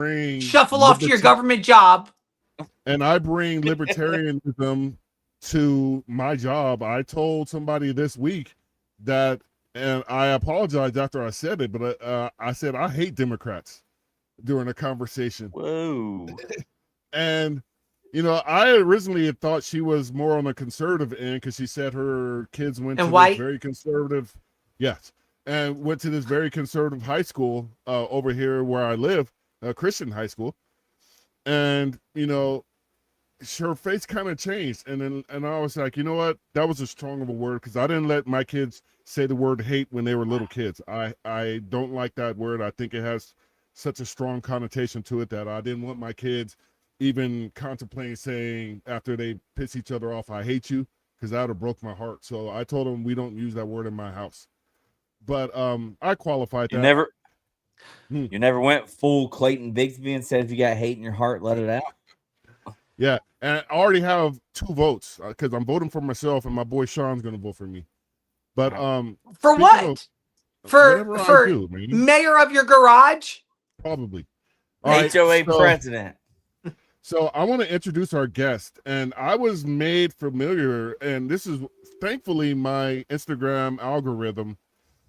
bring Shuffle off to your government job. And I bring libertarianism to my job. I told somebody this week that, and I apologized after I said it, but I said I hate Democrats during a conversation. Whoa. And, you know, I originally had thought she was more on the conservative end because she said her kids went to this very conservative, yes, and went to this very conservative high school over here where I live, a Christian high school. And, you know, her face kind of changed. And I was like, you know what? That was a strong of a word because I didn't let my kids say the word hate when they were little kids. I don't like that word. I think it has such a strong connotation to it that I didn't want my kids even contemplating saying after they piss each other off, I hate you, because that would have broke my heart. So I told them we don't use that word in my house. But I qualified that. You never went full Clayton Bigsby and said if you got hate in your heart, let it out. Yeah, and I already have 2 votes because I'm voting for myself, and my boy Sean's going to vote for me. But for what? For mayor of your garage? Probably. HOA president. So I want to introduce our guest, and I was made familiar, and this is thankfully my Instagram algorithm.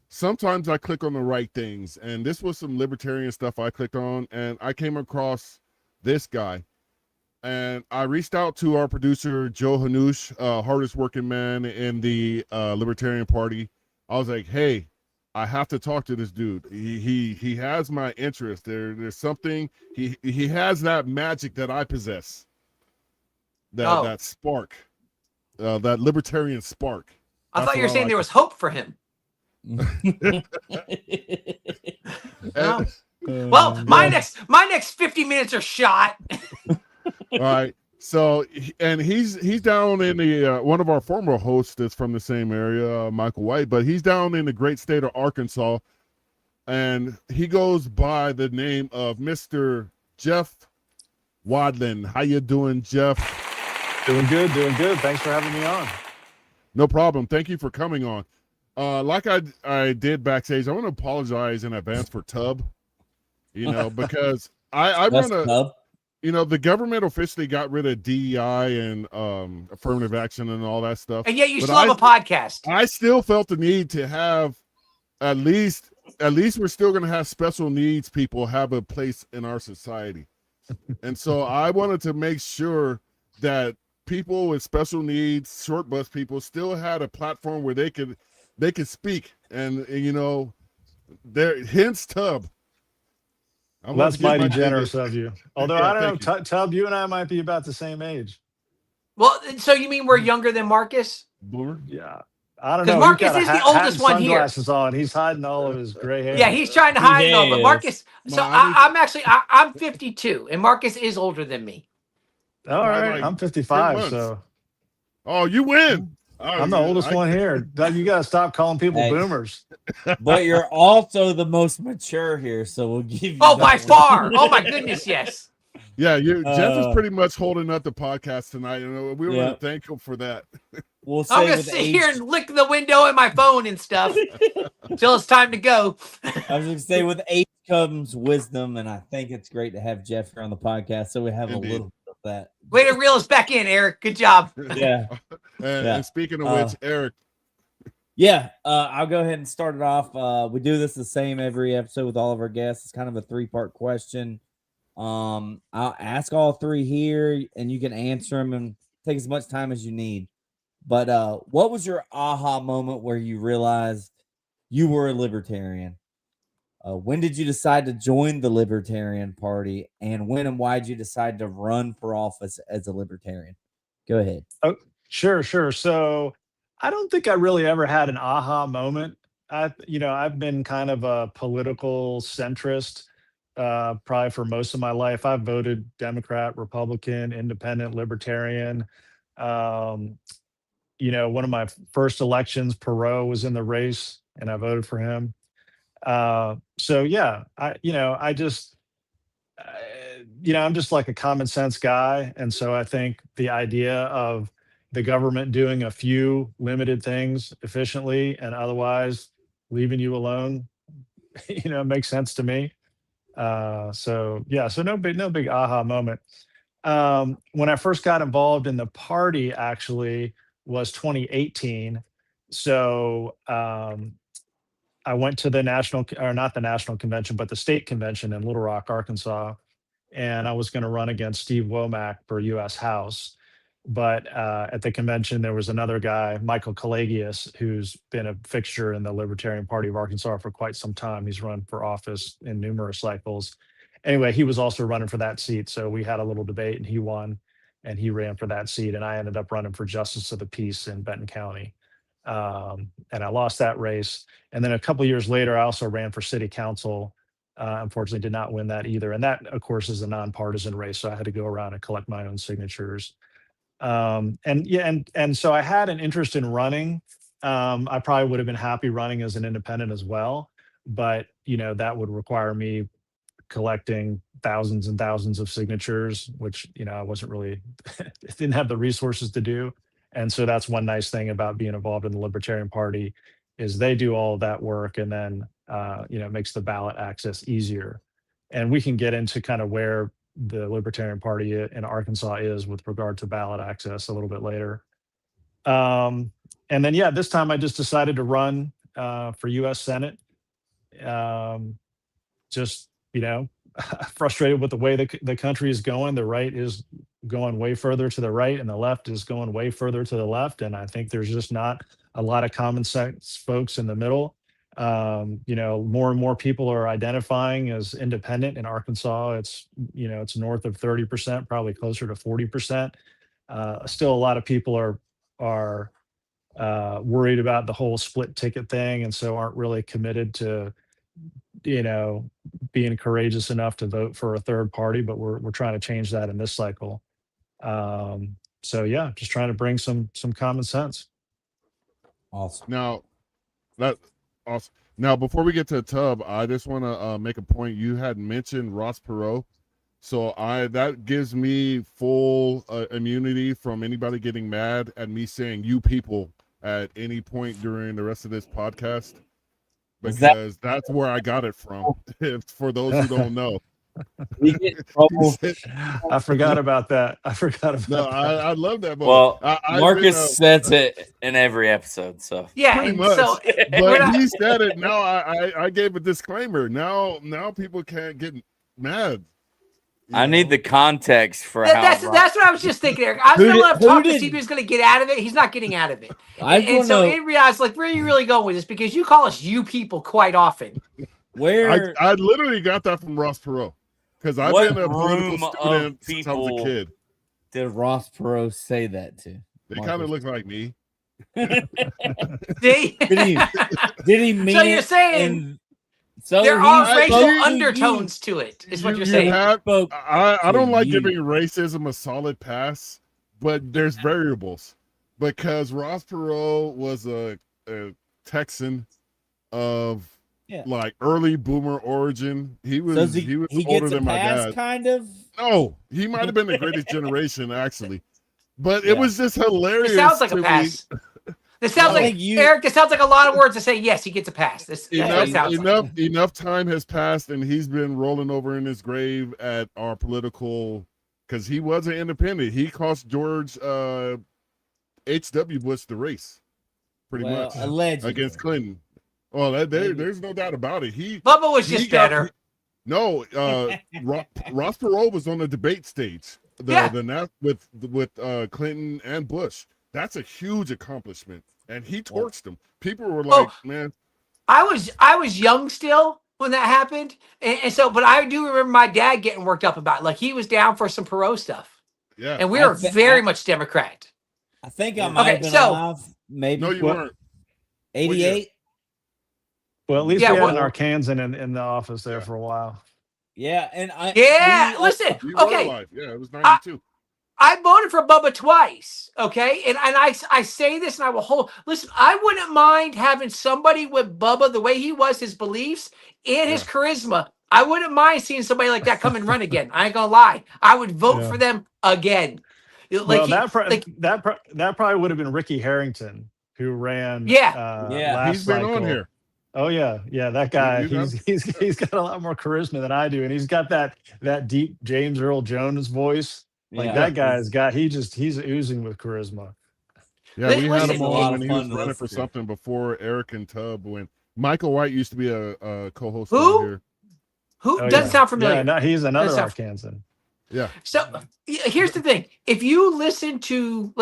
Sometimes I click on the right things, and this was some libertarian stuff I clicked on, and I came across this guy. And I reached out to our producer, Joe Hanush, hardest working man in the Libertarian Party. I was like, hey, I have to talk to this dude. He has my interest. There's something, he has that magic that I possess. That spark, that libertarian spark. I thought you were saying there was hope for him. Well, my next 50 minutes are shot. All right. So, and he's down in the one of our former hosts that's from the same area, Michael White, but he's down in the great state of Arkansas, and he goes by the name of Mr. Jeff Wadlin. How you doing, Jeff? Doing good. Thanks for having me on. No problem. Thank you for coming on. Like I did backstage, I want to apologize in advance for Tub, you know, because I want to. You know, the government officially got rid of DEI and affirmative action and all that stuff. And yet you still have a podcast. I still felt the need to have at least we're still going to have special needs people have a place in our society. And so I wanted to make sure that people with special needs, short bus people, still had a platform where they could speak. And you know, hence Tub. Well, that's mighty generous of you. Although I don't know, Tub, you and I might be about the same age. Well, so you mean we're younger than Marcus? Boomer? Yeah. I don't know. Because Marcus is the oldest one here. Sunglasses on. He's hiding all of his gray hair. Yeah, he's trying to hide it all. But Marcus, so I'm 52, and Marcus is older than me. All right. I'm 55, so. Oh, you win. I'm the oldest one here. You got to stop calling people boomers. But you're also the most mature here, so we'll give you. Oh, by far. Oh, my goodness, yes. Yeah, Jeff is pretty much holding up the podcast tonight. And we want to thank him for that. I'm going to sit here and lick the window in my phone and stuff until it's time to go. I was going to say, with age comes wisdom, and I think it's great to have Jeff here on the podcast, so we have a little bit of that. Way to reel us back in, Eric. Good job. Yeah. And speaking of which, Eric. Yeah, I'll go ahead and start it off. We do this the same every episode with all of our guests. It's kind of a 3-part question. I'll ask all 3 here, and you can answer them and take as much time as you need. But what was your aha moment where you realized you were a libertarian? When did you decide to join the Libertarian Party, and when and why did you decide to run for office as a libertarian? Go ahead. Oh, sure. So I don't think I really ever had an aha moment. I've been kind of a political centrist probably for most of my life. I've voted Democrat, Republican, Independent, Libertarian. One of my first elections, Perot was in the race, and I voted for him. I'm just like a common sense guy. And so I think the idea of the government doing a few limited things efficiently and otherwise leaving you alone, makes sense to me. So no big aha moment. When I first got involved in the party, actually, was 2018. So I went to the not the national convention, but the state convention in Little Rock, Arkansas, and I was going to run against Steve Womack for U.S. House. But at the convention, there was another guy, Michael Kalagius, who's been a fixture in the Libertarian Party of Arkansas for quite some time. He's run for office in numerous cycles. Anyway, he was also running for that seat. So we had a little debate and he won and he ran for that seat. And I ended up running for Justice of the Peace in Benton County. And I lost that race. And then a couple of years later, I also ran for city council. Unfortunately, did not win that either. And that, of course, is a nonpartisan race. So I had to go around and collect my own signatures. And so I had an interest in running. I probably would have been happy running as an independent as well, but that would require me collecting thousands and thousands of signatures, which I wasn't really didn't have the resources to do. And so that's one nice thing about being involved in the Libertarian Party is they do all of that work, and then it makes the ballot access easier. And we can get into kind of where the Libertarian Party in Arkansas is with regard to ballot access a little bit later. And then, this time I just decided to run for U.S. Senate. Just, frustrated with the way the country is going. The right is going way further to the right and the left is going way further to the left. And I think there's just not a lot of common sense folks in the middle. More and more people are identifying as independent in Arkansas. It's north of 30%, probably closer to 40%. Still a lot of people are worried about the whole split ticket thing, and so aren't really committed to being courageous enough to vote for a third party, but we're trying to change that in this cycle. Just trying to bring some common sense. Awesome. Awesome. Now, before we get to the tub, I just want to make a point. You had mentioned Ross Perot, so that gives me full immunity from anybody getting mad at me saying "you people" at any point during the rest of this podcast, because that's where I got it from. For those who don't know. We get in trouble. I forgot about that. I love that. Well, Marcus says it in every episode, so pretty much. So, but he said it. Now I gave a disclaimer. Now people can't get mad. I need the context for that's what I was just thinking, Eric. I was going to let him talk to see if he was going to get out of it. He's not getting out of it. And so in reality, where are you really going with this? Because you call us "you people" quite often. Where I literally got that from Ross Perot. Because I've been a political student since I was a kid. Did Ross Perot say that to? They kind of look like me. Did he mean? So you're saying there are racial undertones to it? Is what you're saying? I don't like giving racism a solid pass, but there's variables. Because Ross Perot was a Texan of. Yeah. Like early boomer origin. He was older than my dad. Kind of. No, he might have been the greatest generation, actually. But it was just hilarious. It sounds like a pass. This sounds like Eric. This sounds like a lot of words to say. Yes, he gets a pass. Enough time has passed, and he's been rolling over in his grave at our political. Because he was an independent. He cost George H.W. Bush the race, pretty much, allegedly, against Clinton. Well, there's no doubt about it. Bubba was just better. No, Ross Perot was on the debate stage. With Clinton and Bush. That's a huge accomplishment, and he torched them. People were like, "Man." I was young still when that happened, and so, but I do remember my dad getting worked up about it. Like he was down for some Perot stuff. Yeah, and we were very much Democrat. I think I might have been alive. Maybe no, you weren't. 88. Well, at least we had an Arkansan in the office there for a while. Yeah, and listen. Okay, it was 92. I voted for Bubba twice. Okay, and I say this, and I will hold. Listen, I wouldn't mind having somebody with Bubba the way he was, his beliefs and his charisma. I wouldn't mind seeing somebody like that come and run again. I ain't gonna lie. I would vote for them again. That probably would have been Ricky Harrington who ran. He's been on here. Oh yeah, that guy. He's got a lot more charisma than I do, and he's got that deep James Earl Jones voice. Like that guy's got. He's oozing with charisma. Yeah, we had him a on lot when of he was fun to running listen for to. something before Eric and Tubb. When Michael White used to be a co-host Who? on here. Who Oh, doesn't yeah. sound familiar? Yeah, no, he's another Doesn't sound- Arkansan. Yeah. So here's the thing: if you listen to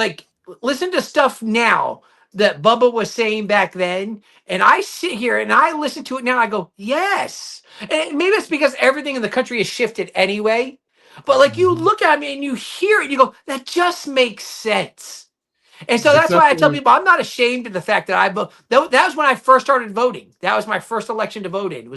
stuff now that Bubba was saying back then, and I sit here and I listen to it now, I go, yes. And maybe it's because everything in the country has shifted anyway. But like you look at me and you hear it, and you go, that just makes sense. And so that's Except why I tell for people I'm not ashamed of the fact that I vote. That was when I first started voting. That was my first election to vote in.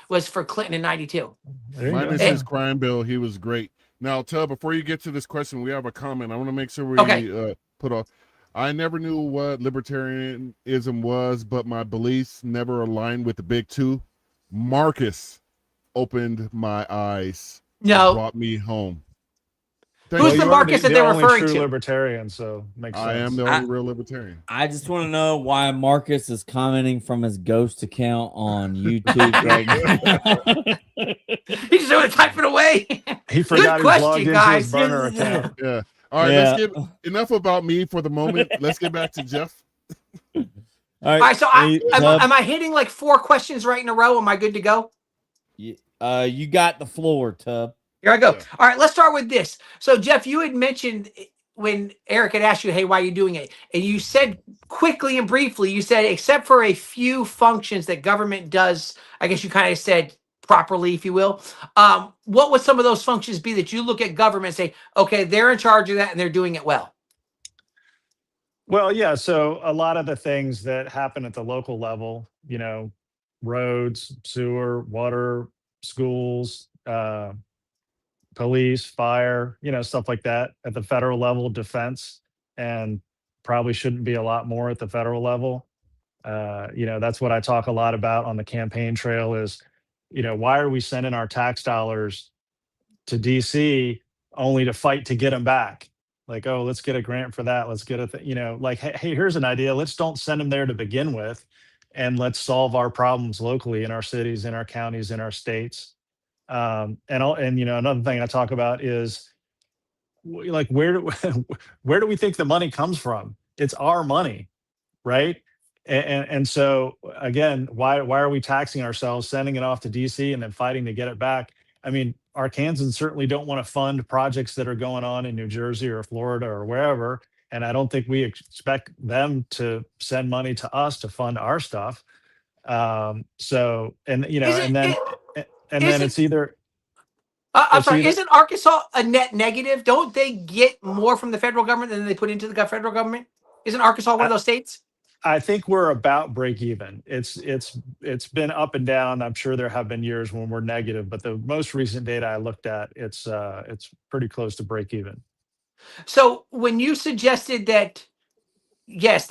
Was for Clinton in '92. minus go. his crime bill, he was great. Now, Tubb, before you get to this question, we have a comment. I want to make sure we put off. I never knew what libertarianism was, but my beliefs never aligned with the big two. Marcus opened my eyes. No. Brought me home. Who's the Marcus that they're referring to? Libertarian, so makes sense. I am the only real libertarian. I just want to know why Marcus is commenting from his ghost account on YouTube right now. He's just going to type it away. He forgot Good he logged question, into guys. his burner account. Yeah. All right, let's get enough about me for the moment. Let's get back to Jeff. All right, so am I hitting like 4 questions right in a row? Am I good to go? You got the floor, Tubb. Here I go. Yeah. All right, let's start with this. So, Jeff, you had mentioned when Eric had asked you, hey, why are you doing it? And you said quickly and briefly, you said, except for a few functions that government does, I guess you kind of said properly, if you will. What would some of those functions be that you look at government and say, okay, they're in charge of that and they're doing it well? Well, yeah. So a lot of the things that happen at the local level, roads, sewer, water, schools, police, fire, stuff like that. At the federal level, defense, and probably shouldn't be a lot more at the federal level. That's what I talk a lot about on the campaign trail is, why are we sending our tax dollars to DC only to fight to get them back? Like, oh, let's get a grant for that. Let's get hey, here's an idea. Let's don't send them there to begin with, and let's solve our problems locally in our cities, in our counties, in our states. Another thing I talk about is where do we think the money comes from? It's our money, right? And so again, why are we taxing ourselves, sending it off to DC and then fighting to get it back? I mean, Arkansans certainly don't want to fund projects that are going on in New Jersey or Florida or wherever. And I don't think we expect them to send money to us to fund our stuff. Then it's either. I'm sorry, isn't Arkansas a net negative? Don't they get more from the federal government than they put into the federal government? Isn't Arkansas one of those states? I think we're about break even. It's been up and down. I'm sure there have been years when we're negative, but the most recent data I looked at, it's pretty close to break even. So when you suggested that, yes,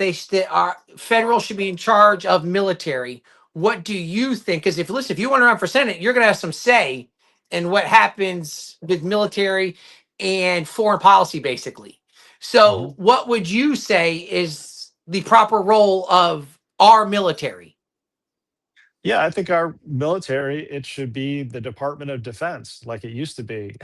our federal should be in charge of military, what do you think? Because if you want to run for Senate, you're going to have some say in what happens with military and foreign policy, basically. So what would you say is the proper role of our military? Yeah, I think our military, it should be the Department of Defense like it used to be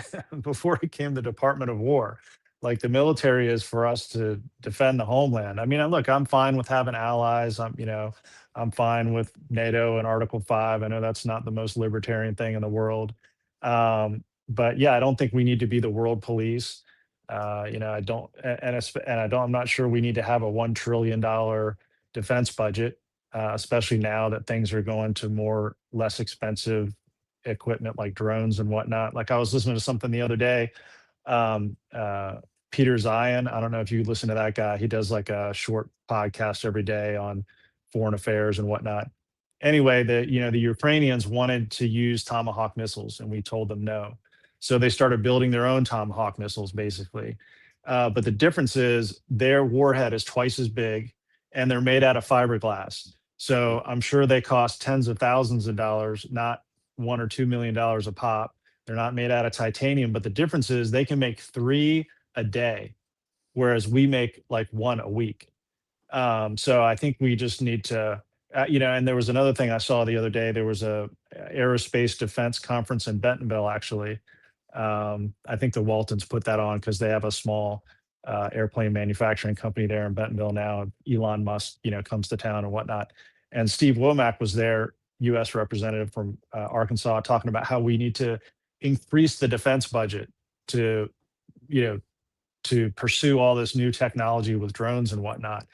before it became the Department of War. Like the military is for us to defend the homeland. I mean, look, I'm fine with having allies. I'm fine with NATO and Article 5. I know that's not the most libertarian thing in the world. But yeah, I don't think we need to be the world police. I'm not sure we need to have a $1 trillion defense budget, especially now that things are going to less expensive equipment like drones and whatnot. Like I was listening to something the other day. Peter Zion, I don't know if you listen to that guy. He does like a short podcast every day on foreign affairs and whatnot. Anyway, the Ukrainians wanted to use Tomahawk missiles, and we told them no. So they started building their own Tomahawk missiles, basically. But the difference is their warhead is twice as big, and they're made out of fiberglass. So I'm sure they cost tens of thousands of dollars, not $1 or $2 million a pop. They're not made out of titanium, but the difference is they can make 3 a day, whereas we make like 1 a week. So I think we just need to, and there was another thing I saw the other day. There was a aerospace defense conference in Bentonville, actually. I think the Waltons put that on because they have a small airplane manufacturing company there in Bentonville now. Elon Musk, comes to town and whatnot. And Steve Womack was there, U.S. representative from Arkansas, talking about how we need to increase the defense budget to, to pursue all this new technology with drones and whatnot.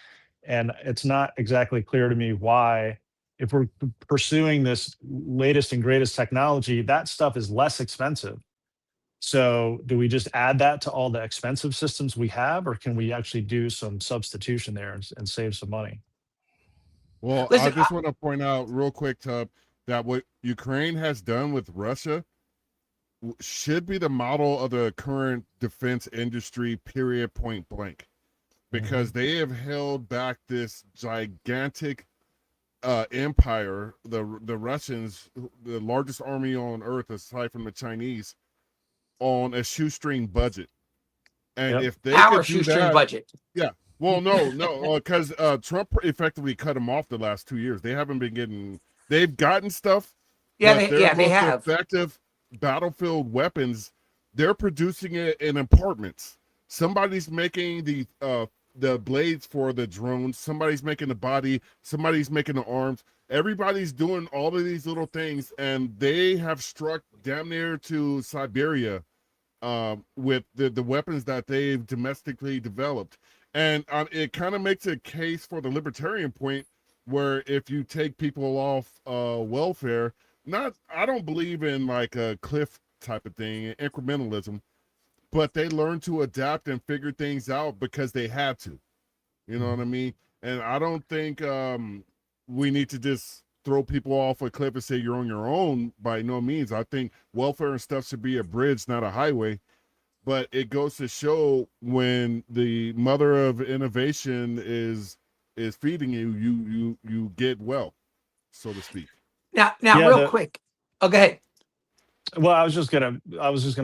And it's not exactly clear to me why, if we're pursuing this latest and greatest technology, that stuff is less expensive. So do we just add that to all the expensive systems we have, or can we actually do some substitution there and save some money? Well, Listen, I just want to point out real quick, Tub, that what Ukraine has done with Russia should be the model of the current defense industry, period, point blank. Because they have held back this gigantic empire, the Russians, the largest army on earth aside from the Chinese, on a shoestring budget. And if they our could do shoestring that, budget. Yeah. Well, no, because Trump effectively cut them off the last 2 years. They haven't been getting. They've gotten stuff. Yeah, but they have effective battlefield weapons. They're producing it in apartments. Somebody's making the blades for the drones. Somebody's making the body. Somebody's making the arms. Everybody's doing all of these little things, and they have struck damn near to Siberia with the weapons that they've domestically developed. And it kind of makes a case for the libertarian point, where if you take people off welfare, I don't believe in like a cliff type of thing, incrementalism, but they learn to adapt and figure things out because they had to. You know what I mean? And I don't think we need to just throw people off a cliff and say you're on your own. By no means. I think welfare and stuff should be a bridge, not a highway. But it goes to show, when the mother of innovation is feeding you, you get well, so to speak. Now, real quick. Oh, go ahead. Well, I was just gonna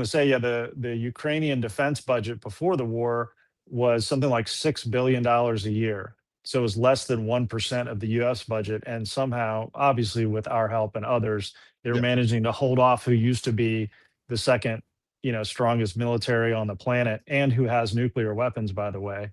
say, the Ukrainian defense budget before the war was something like $6 billion a year. So it was less than 1% of the U.S. budget, and somehow, obviously, with our help and others, they're managing to hold off who used to be the second, strongest military on the planet, and who has nuclear weapons, by the way.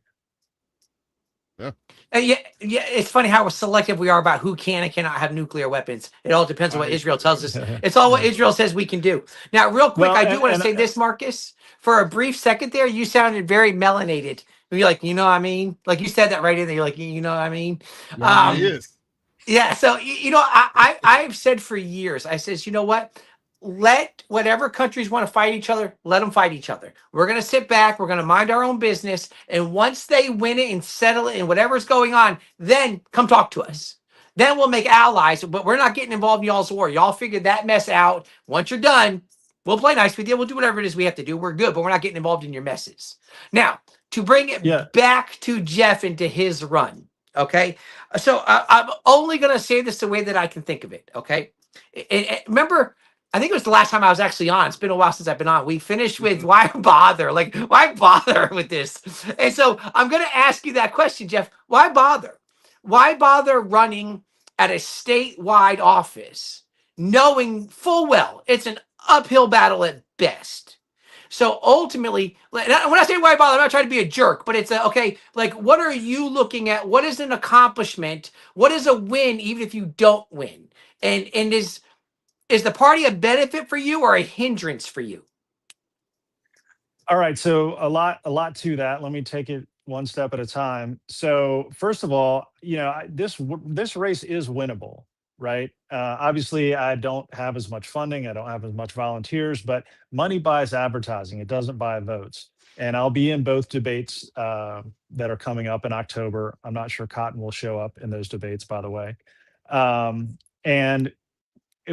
Yeah, it's funny how selective we are about who can and cannot have nuclear weapons. It all depends on what Israel tells us. It's all what Israel says we can do. Now, real quick, I do want to say this, Marcus. For a brief second there, you sounded very melanated. You're like, you know what I mean? Like, you said that right in there. You're like, you know what I mean? Yeah. So, I've said for years, I says, you know what? Let whatever countries want to fight each other, let them fight each other. We're going to sit back. We're going to mind our own business. And once they win it and settle it and whatever's going on, then come talk to us. Then we'll make allies, but we're not getting involved in y'all's war. Y'all figure that mess out. Once you're done, we'll play nice with you. We'll do whatever it is we have to do. We're good, but we're not getting involved in your messes. Now, to bring it back to Jeff and to his run, okay? So I'm only going to say this the way that I can think of it, okay? Remember, I think it was the last time I was actually on. It's been a while since I've been on. We finished with why bother? Like, why bother with this? And so I'm going to ask you that question, Jeff. Why bother? Why bother running at a statewide office, knowing full well it's an uphill battle at best? So ultimately, when I say why bother, I'm not trying to be a jerk, but it's okay, like, what are you looking at? What is an accomplishment? What is a win, even if you don't win? And is the party a benefit for you or a hindrance for you? All right, so a lot to that. Let me take it one step at a time. So first of all, this race is winnable, right? Obviously, I don't have as much funding. I don't have as much volunteers, but money buys advertising. It doesn't buy votes. And I'll be in both debates that are coming up in October. I'm not sure Cotton will show up in those debates, by the way. And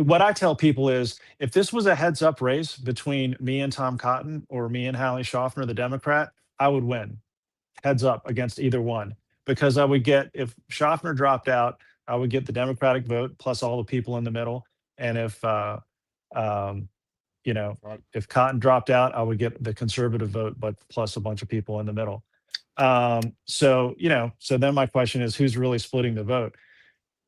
what I tell people is, if this was a heads up race between me and Tom Cotton or me and Hallie Schaffner, the Democrat, I would win heads up against either one, because I would get, if Schaffner dropped out, I would get the Democratic vote plus all the people in the middle. And if Cotton dropped out, I would get the conservative vote, but plus a bunch of people in the middle. So then my question is, who's really splitting the vote?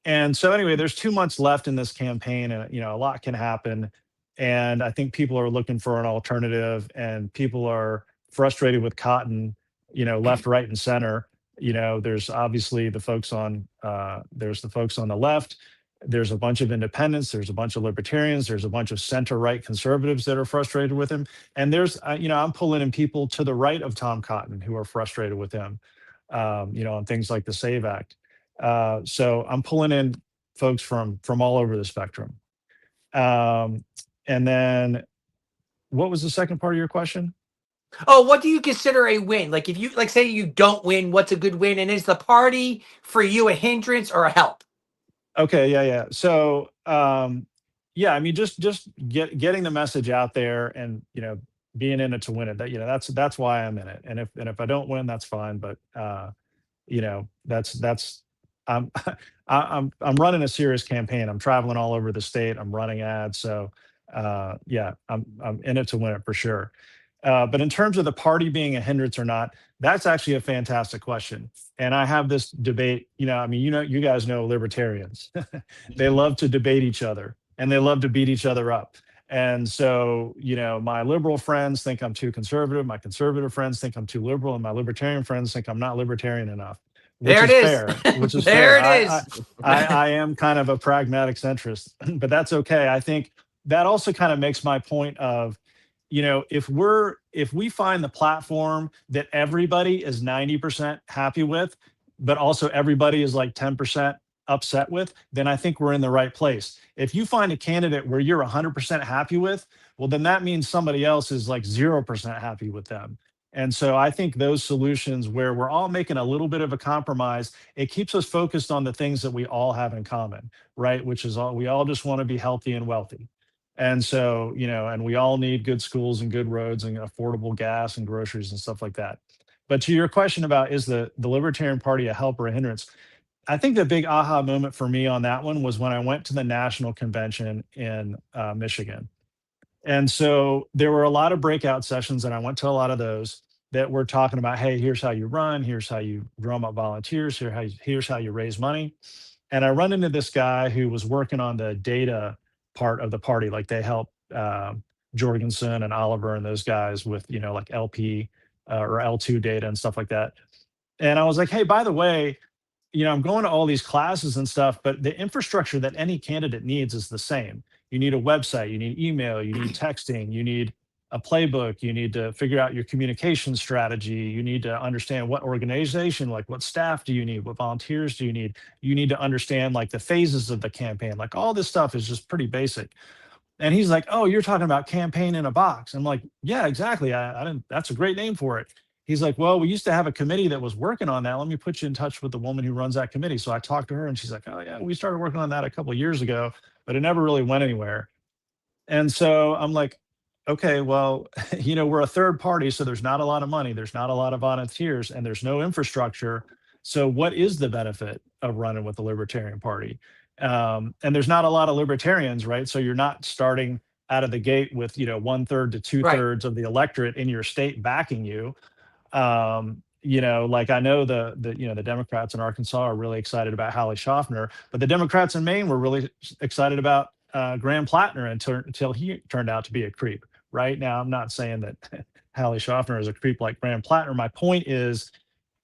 And so anyway, there's 2 months left in this campaign, and a lot can happen. And I think people are looking for an alternative, and people are frustrated with Cotton, left, right, and center. There's obviously the folks on the left. There's a bunch of independents. There's a bunch of libertarians. There's a bunch of center-right conservatives that are frustrated with him. And there's, I'm pulling in people to the right of Tom Cotton who are frustrated with him, on things like the SAVE Act. So I'm pulling in folks from all over the spectrum. And then what was the second part of your question? Oh, what do you consider a win? Like if you say you don't win, what's a good win? And is the party for you a hindrance or a help? Okay, yeah. So I mean just getting the message out there, and being in it to win it. That's why I'm in it. And if I don't win, that's fine. But that's I'm I'm running a serious campaign. I'm traveling all over the state. I'm running ads. So I'm in it to win it for sure. But in terms of the party being a hindrance or not, that's actually a fantastic question. And I have this debate, you guys know libertarians. They love to debate each other, and they love to beat each other up. And so, my liberal friends think I'm too conservative. My conservative friends think I'm too liberal. And my libertarian friends think I'm not libertarian enough, which There is it is. fair, which is There fair. it is. I am kind of a pragmatic centrist, but that's okay. I think that also kind of makes my point of, if we find the platform that everybody is 90% happy with, but also everybody is like 10% upset with, then I think we're in the right place. If you find a candidate where you're 100% happy with, well, then that means somebody else is like 0% happy with them. And so I think those solutions where we're all making a little bit of a compromise, it keeps us focused on the things that we all have in common, right? Which is we all just want to be healthy and wealthy. And so, and we all need good schools and good roads and affordable gas and groceries and stuff like that. But to your question about, is the Libertarian Party a help or a hindrance? I think the big aha moment for me on that one was when I went to the national convention in Michigan. And so there were a lot of breakout sessions, and I went to a lot of those that were talking about, hey, here's how you run, here's how you drum up volunteers, here's how you raise money. And I run into this guy who was working on the data part of the party. Like they help Jorgensen and Oliver and those guys with, like LP or L2 data and stuff like that. And I was like, hey, by the way, I'm going to all these classes and stuff, but the infrastructure that any candidate needs is the same. You need a website, you need email, you need texting, you need a playbook, you need to figure out your communication strategy, you need to understand what organization, like what staff do you need, what volunteers do you need to understand like the phases of the campaign, like all this stuff is just pretty basic. And he's like, oh, you're talking about campaign in a box. I'm like, yeah, exactly. I didn't, that's a great name for it. He's like, well, we used to have a committee that was working on that. Let me put you in touch with the woman who runs that committee. So I talked to her, and she's like, oh yeah, we started working on that a couple of years ago, but it never really went anywhere. And so I'm like, okay, well, we're a third party, so there's not a lot of money, there's not a lot of volunteers, and there's no infrastructure. So what is the benefit of running with the Libertarian Party? And there's not a lot of libertarians, right? So you're not starting out of the gate with 1/3 to 2/3 of the electorate in your state backing you. Like I know the Democrats in Arkansas are really excited about Hallie Schaffner, but the Democrats in Maine were really excited about Graham Plattner until he turned out to be a creep. Right now, I'm not saying that Hallie Schaffner is a creep like Graham Plattner. My point is,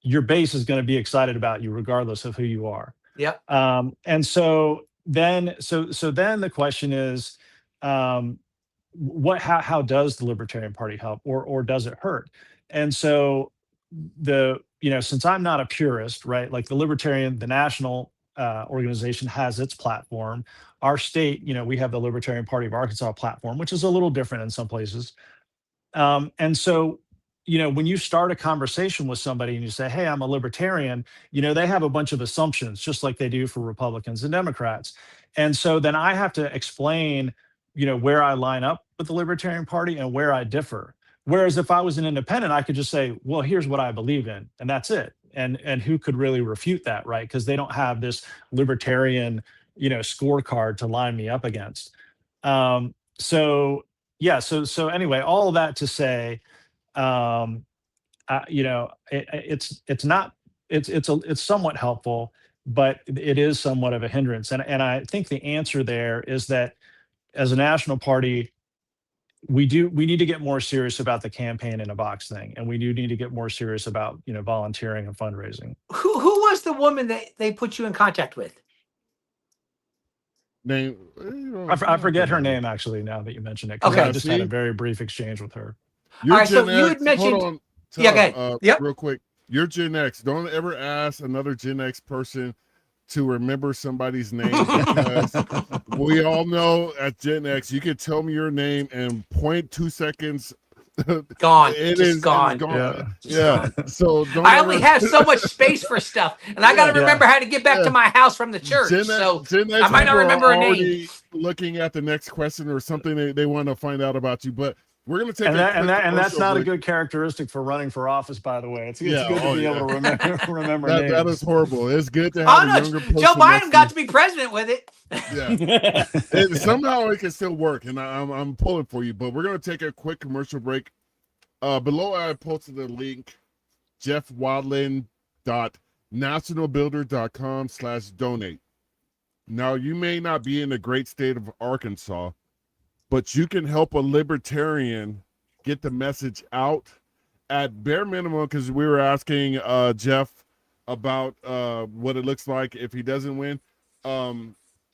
your base is going to be excited about you regardless of who you are. Yep. And so then the question is, how does the Libertarian Party help, or does it hurt? And so since I'm not a purist, right? Like the national organization has its platform. Our state, we have the Libertarian Party of Arkansas platform, which is a little different in some places. And so, when you start a conversation with somebody and you say, hey, I'm a libertarian, they have a bunch of assumptions, just like they do for Republicans and Democrats. And so then I have to explain, where I line up with the Libertarian Party and where I differ. Whereas if I was an independent, I could just say, well, here's what I believe in, and that's it. And who could really refute that, right? Because they don't have this libertarian, scorecard to line me up against. So anyway, all of that to say, it's somewhat helpful. but it is somewhat of a hindrance. And I think the answer there is that as a national party, we need to get more serious about the campaign in a box thing, and we do need to get more serious about volunteering and fundraising. Who was the woman that they put you in contact with? Name? I forget her name actually. Now that you mention it, because Okay. I just had a very brief exchange with her. You're All right, so Gen you X. had mentioned- Hold on. Yeah, go ahead. Yep. Real quick. You're Gen X. Don't ever ask another Gen X person to remember somebody's name, because we all know at Gen X, you could tell me your name and 0.2 seconds. Gone. It Just is gone. Yeah. So don't I only have so much space for stuff, and I got to remember how to get back to my house from the church. So Gen X I might not people remember are a name. already looking at the next question or something they want to find out about you. But we're going to take And a that's not break. a good characteristic for running for office, by the way. It's good to be able to remember names. That is horrible. It's good to have a younger person. Joe Biden got to be president with it. Yeah. Somehow it can still work, and I'm pulling for you. But we're going to take a quick commercial break. Below I posted the link, jeffwadlin.nationalbuilder.com/donate. Now, you may not be in the great state of Arkansas, but you can help a libertarian get the message out at bare minimum, because we were asking Jeff about what it looks like if he doesn't win.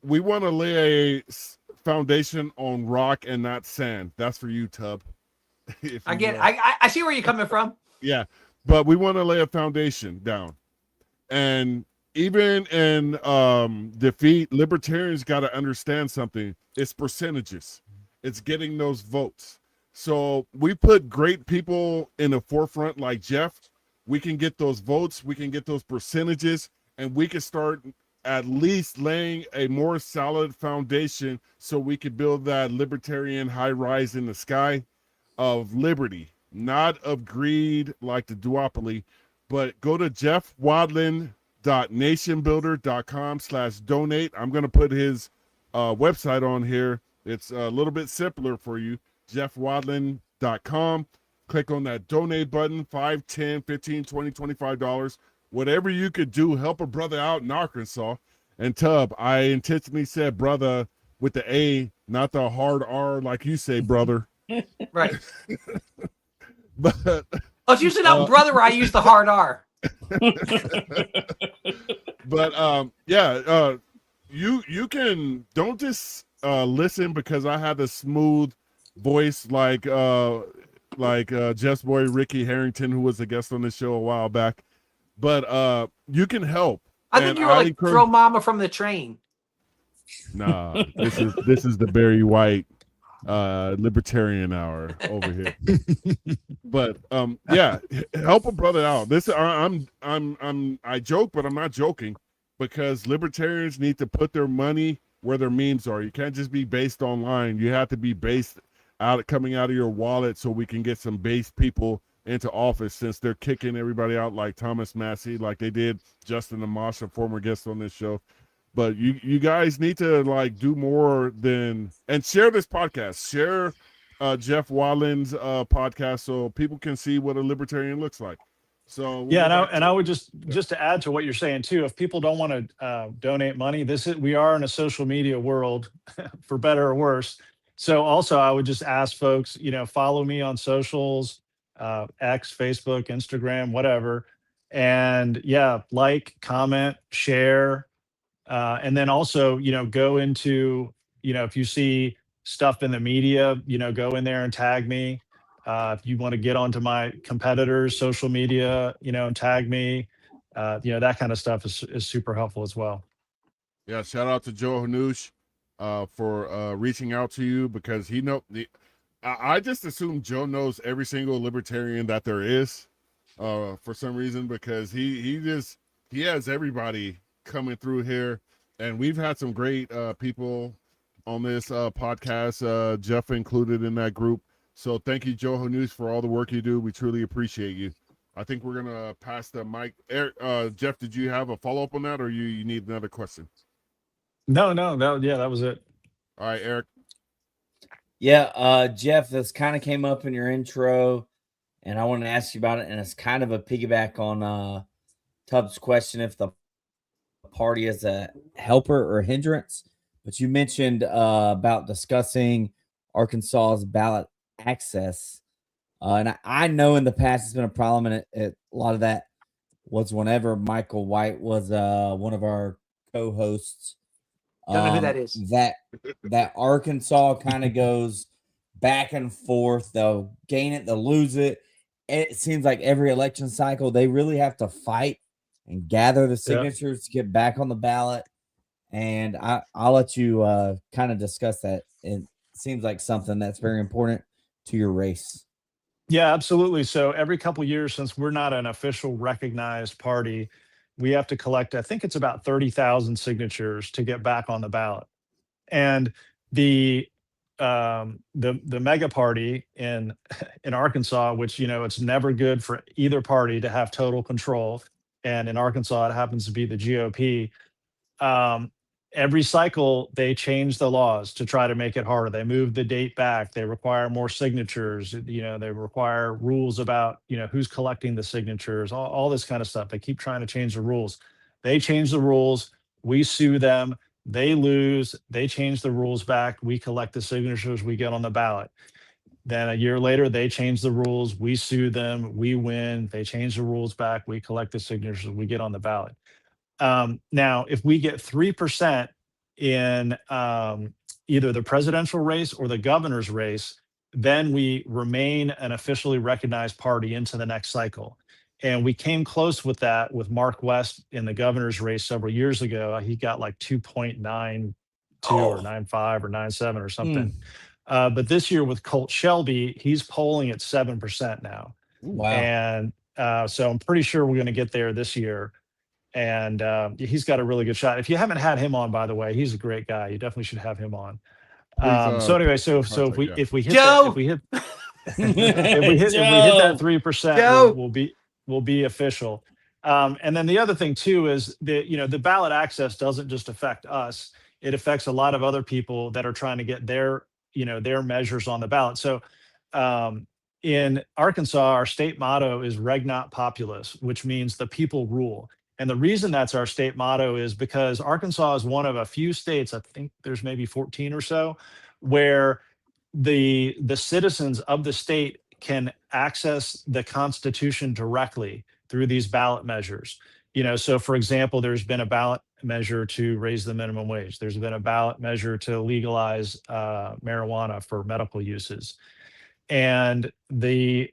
We want to lay a foundation on rock and not sand. That's for you, Tub. I get. I see where you're coming from. Yeah, but we want to lay a foundation down, and even in defeat, libertarians got to understand something. It's percentages. It's getting those votes. So we put great people in the forefront like Jeff. We can get those votes. We can get those percentages, and we can start at least laying a more solid foundation so we could build that libertarian high rise in the sky of liberty, not of greed like the duopoly. But go to jeffwadlin.nationbuilder.com/donate. I'm going to put his website on here. It's a little bit simpler for you. jeffwadlin.com. Click on that donate button, $5, $10, $15, $20, $25. Whatever you could do, help a brother out in Arkansas. And Tub, I intentionally said brother with the A, not the hard R like you say, brother. Right. But it's usually not brother. I use the hard R. But you can don't just listen because I have a smooth voice like Jeff's boy Ricky Harrington, who was a guest on the show a while back. But you can help. I think you were like throw mama from the train. Nah, this is the Barry White libertarian hour over here. But help a brother out. This I joke, but I'm not joking, because libertarians need to put their money where their means are. You can't just be based online. You have to be based coming out of your wallet, so we can get some base people into office, since they're kicking everybody out like Thomas Massey, like they did Justin Amash, a former guest on this show. But you guys need to do more than, and share this podcast. Share Jeff Wadlin's podcast so people can see what a libertarian looks like. So I would just to add to what you're saying too, if people don't want to donate money, we are in a social media world, for better or worse. So also I would just ask folks, follow me on socials, X, Facebook, Instagram, whatever, and like, comment, share. And then also, go into, if you see stuff in the media, go in there and tag me. If you want to get onto my competitors' social media, and tag me, that kind of stuff is super helpful as well. Yeah. Shout out to Joe Hanush for reaching out to you, because I just assume Joe knows every single libertarian that there is for some reason, because he has everybody coming through here, and we've had some great people on this podcast, Jeff included in that group. So thank you, Joe Hanush, for all the work you do. We truly appreciate you. I think we're gonna pass the mic. Eric, Jeff, did you have a follow-up on that, or you need another question? No, that was it. All right, Eric. Yeah, Jeff, this kind of came up in your intro, and I want to ask you about it, and it's kind of a piggyback on Tubbs' question. If the party as a helper or hindrance, but you mentioned about discussing Arkansas's ballot access. And I know in the past it's been a problem, and a lot of that was whenever Michael White was one of our co-hosts. Don't know who that is. That Arkansas kind of goes back and forth. They'll gain it, they'll lose it. It seems like every election cycle they really have to fight and gather the signatures to get back on the ballot. And I'll let you kind of discuss that. It seems like something that's very important to your race. Yeah, absolutely. So every couple of years, since we're not an official recognized party, we have to collect, I think it's about 30,000 signatures to get back on the ballot. And the mega party in Arkansas, which, you know, it's never good for either party to have total control. And in Arkansas, it happens to be the GOP. Every cycle, they change the laws to try to make it harder. They move the date back. They require more signatures. You know, they require rules about, you know, who's collecting the signatures, all this kind of stuff. They keep trying to change the rules. They change the rules. We sue them. They lose. They change the rules back. We collect the signatures. We get on the ballot. Then a year later, they change the rules. We sue them. We win. They change the rules back. We collect the signatures. We get on the ballot. Now, if we get 3% in either the presidential race or the governor's race, then we remain an officially recognized party into the next cycle. And we came close with that with Mark West in the governor's race several years ago. He got like 2.92 or 95 or 97 or something. But this year with Colt Shelby, he's polling at 7% now. Wow. And so I'm pretty sure we're going to get there this year. And he's got a really good shot. If you haven't had him on, by the way, he's a great guy. You definitely should have him on. So anyway, so if we hit Joe! if we hit that 3%, we'll be official. And then the other thing too is that, you know, the ballot access doesn't just affect us; it affects a lot of other people that are trying to get their measures on the ballot. So in Arkansas, our state motto is "Regnat Populus," which means the people rule. And the reason that's our state motto is because Arkansas is one of a few states, I think there's maybe 14 or so, where the citizens of the state can access the Constitution directly through these ballot measures. You know, so for example, there's been a ballot measure to raise the minimum wage. There's been a ballot measure to legalize marijuana for medical uses. And the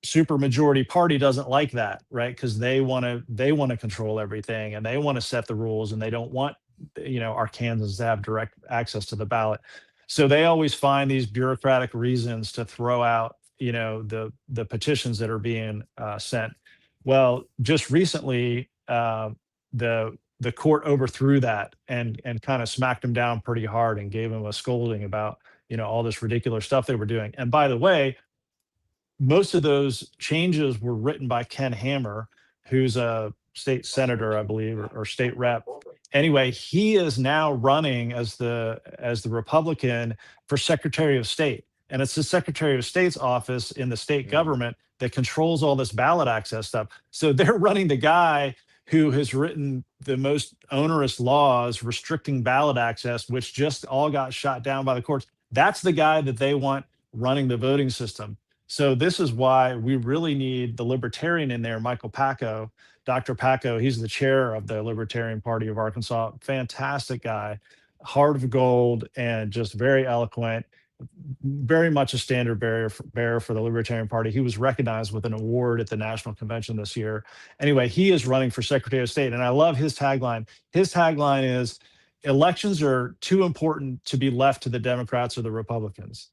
supermajority party doesn't like that, right? Because they want to control everything, and they want to set the rules, and they don't want, you know, Arkansans to have direct access to the ballot. So they always find these bureaucratic reasons to throw out, you know, the petitions that are being sent. Well, just recently, the court overthrew that and kind of smacked them down pretty hard and gave them a scolding about, you know, all this ridiculous stuff they were doing. And by the way, most of those changes were written by Ken Hammer, who's a state senator, I believe, or state rep. Anyway, he is now running as the Republican for Secretary of State. And it's the Secretary of State's office in the state government that controls all this ballot access stuff. So they're running the guy who has written the most onerous laws restricting ballot access, which just all got shot down by the courts. That's the guy that they want running the voting system. So this is why we really need the libertarian in there, Michael Packo, Dr. Packo. He's the chair of the Libertarian Party of Arkansas. Fantastic guy, heart of gold, and just very eloquent, very much a standard bearer for the Libertarian Party. He was recognized with an award at the National Convention this year. Anyway, he is running for Secretary of State, and I love his tagline. His tagline is, "Elections are too important to be left to the Democrats or the Republicans."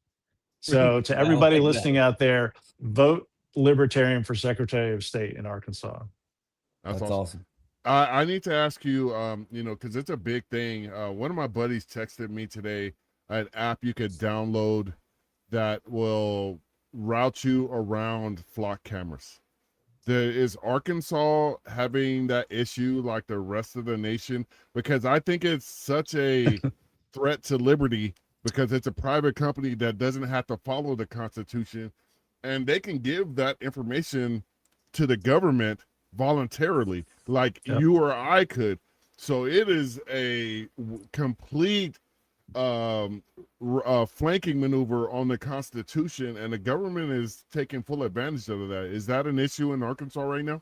So to everybody listening out there, vote Libertarian for Secretary of State in Arkansas. That's awesome. I need to ask you, you know, because it's a big thing. One of my buddies texted me today an app you could download that will route you around flock cameras. Is Arkansas having that issue like the rest of the nation? Because I think it's such a threat to liberty, because it's a private company that doesn't have to follow the Constitution, and they can give that information to the government voluntarily, like you or I could. So it is a complete flanking maneuver on the Constitution, and the government is taking full advantage of that. Is that an issue in Arkansas right now?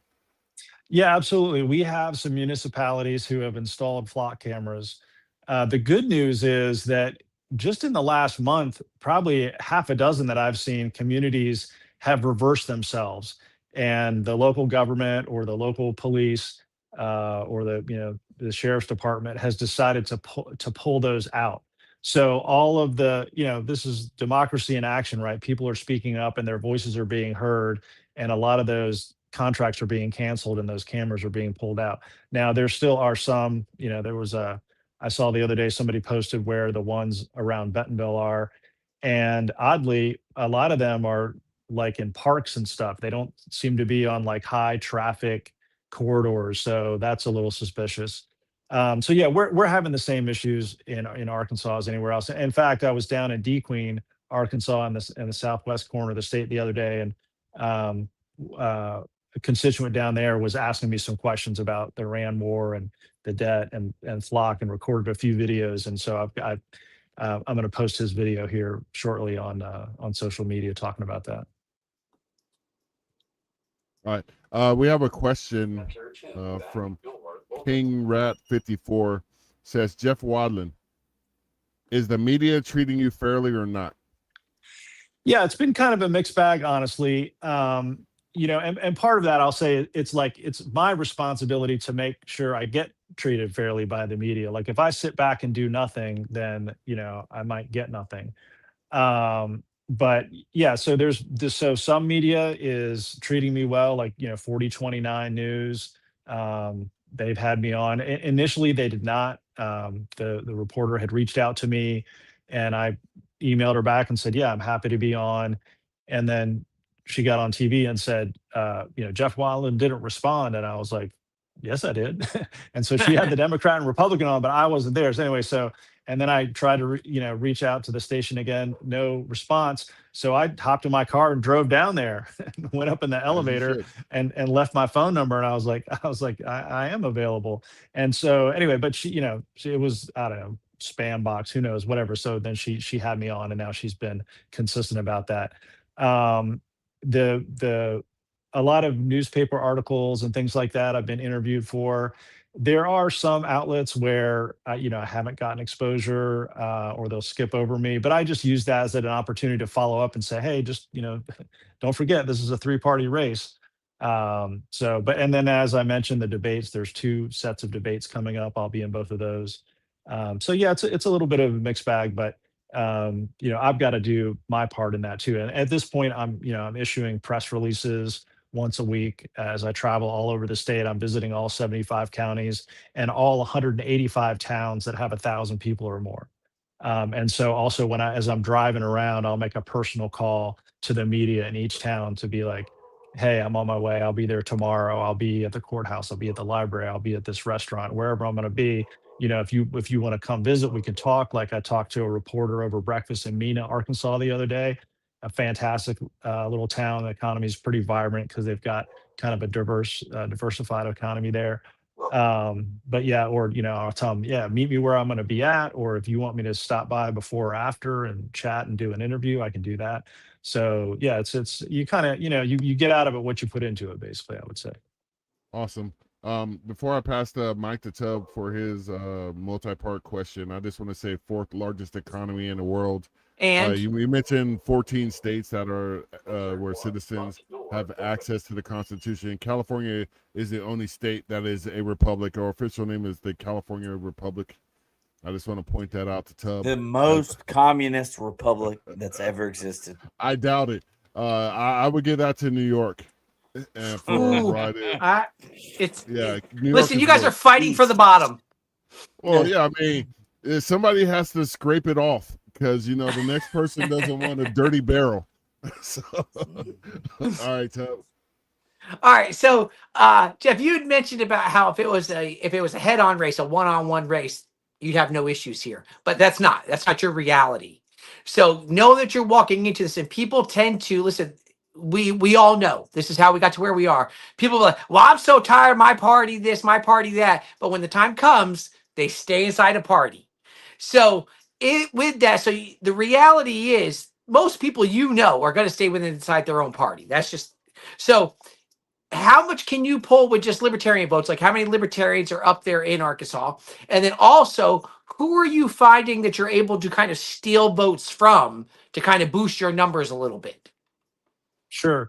Yeah, absolutely. We have some municipalities who have installed flock cameras. The good news is that just in the last month, probably half a dozen that I've seen, communities have reversed themselves, and the local government or the local police or the sheriff's department has decided to pull those out. So all of this is democracy in action, right? People are speaking up and their voices are being heard, and a lot of those contracts are being canceled and those cameras are being pulled out. Now there still are some, I saw the other day somebody posted where the ones around Bentonville are, and oddly, a lot of them are like in parks and stuff. They don't seem to be on like high traffic corridors, so that's a little suspicious. So yeah, we're having the same issues in Arkansas as anywhere else. In fact, I was down in DeQueen, Arkansas, in the southwest corner of the state the other day, and um, a constituent down there was asking me some questions about the Iran war and the debt and flock, and recorded a few videos. And so I'm going to post his video here shortly on social media talking about that. All right. We have a question from King Rat 54. Says, Jeff Wadlin, is the media treating you fairly or not? Yeah, it's been kind of a mixed bag, honestly. And part of that, I'll say, it's my responsibility to make sure I get treated fairly by the media. Like if I sit back and do nothing, then I might get nothing. But yeah, so so some media is treating me well, like 4029 News. They've had me on. Initially, they did not. The reporter had reached out to me, and I emailed her back and said, yeah, I'm happy to be on. And then she got on TV and said, Jeff Wadlin didn't respond. And I was like, yes, I did. And so she had the Democrat and Republican on, but I wasn't there. So anyway, and then I tried to, reach out to the station again, no response. So I hopped in my car and drove down there and went up in the elevator and left my phone number. And I was like, I am available. And so anyway, but it was, I don't know, spam box, who knows, whatever. So then she had me on, and now she's been consistent about that. A lot of newspaper articles and things like that I've been interviewed for. There are some outlets where I haven't gotten exposure, or they'll skip over me, but I just use that as an opportunity to follow up and say, hey, just don't forget this is a 3-party race. And then as I mentioned, the debates, there's 2 sets of debates coming up. I'll be in both of those. So yeah, it's a little bit of a mixed bag, but I've got to do my part in that too. And at this point, I'm issuing press releases once a week as I travel all over the state. I'm visiting all 75 counties and all 185 towns that have 1,000 people or more. And so also as I'm driving around, I'll make a personal call to the media in each town to be like, hey, I'm on my way. I'll be there tomorrow. I'll be at the courthouse. I'll be at the library. I'll be at this restaurant, wherever I'm going to be. If you want to come visit, we can talk. Like I talked to a reporter over breakfast in Mena, Arkansas the other day, a fantastic little town. The economy is pretty vibrant because they've got kind of a diversified economy there. But yeah, or I'll tell them, yeah, meet me where I'm going to be at, or if you want me to stop by before or after and chat and do an interview, I can do that. So yeah, it's you kind of you get out of it what you put into it, basically, I would say. Awesome. Before I pass the mic to Tub for his multi-part question, I just want to say 4th largest economy in the world. And you mentioned 14 states that are where citizens have access to the Constitution. California is the only state that is a republic. Our official name is the California Republic. I just want to point that out to Tub. The most communist republic that's ever existed. I doubt it. I would give that to New York. Listen, you guys are fighting for the bottom. Well, yeah, I mean, somebody has to scrape it off because the next person doesn't want a dirty barrel. So, all right, Tub. All right, so Jeff, you had mentioned about how if it was a head-on race, a one-on-one race, you'd have no issues here, but that's not your reality. So know that you're walking into this, and people tend to listen. we all know this is how we got to where we are. People are like, well, I'm so tired, my party this, my party that. But when the time comes, they stay inside a party. So with that, so the reality is most people are going to stay within inside their own party. That's just so. How much can you pull with just libertarian votes? Like how many libertarians are up there in Arkansas? And then also, who are you finding that you're able to kind of steal votes from to kind of boost your numbers a little bit? Sure.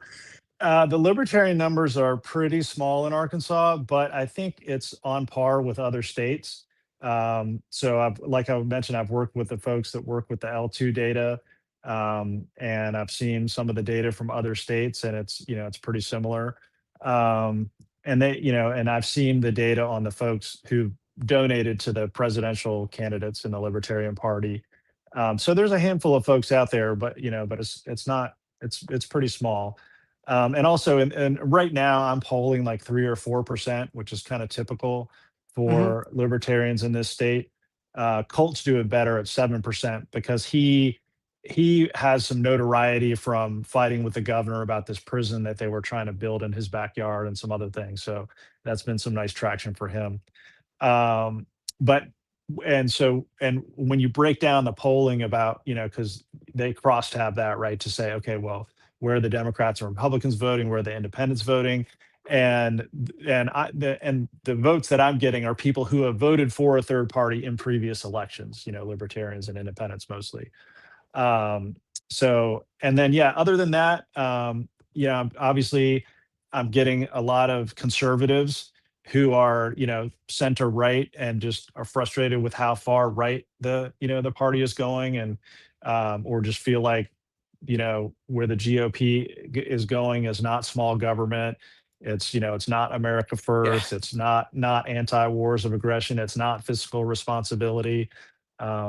The libertarian numbers are pretty small in Arkansas, but I think it's on par with other states. So like I mentioned, I've worked with the folks that work with the L2 data, and I've seen some of the data from other states, and it's pretty similar. And and I've seen the data on the folks who donated to the presidential candidates in the Libertarian Party. So there's a handful of folks out there, but it's not, it's pretty small. And also, and right now I'm polling like 3 or 4%, which is kind of typical for libertarians in this state. Colt's doing better at 7% because he has some notoriety from fighting with the governor about this prison that they were trying to build in his backyard and some other things. So that's been some nice traction for him. But and when you break down the polling about, because they crosstab that, right, to say, okay, well, where are the Democrats and Republicans voting, where are the independents voting, and the votes that I'm getting are people who have voted for a third party in previous elections, libertarians and independents mostly. So, and then, yeah, other than that, obviously I'm getting a lot of conservatives who are, center right and just are frustrated with how far right the party is going, and or just feel like, where the GOP is going is not small government. It's not America first. It's not anti-wars of aggression. It's not fiscal responsibility.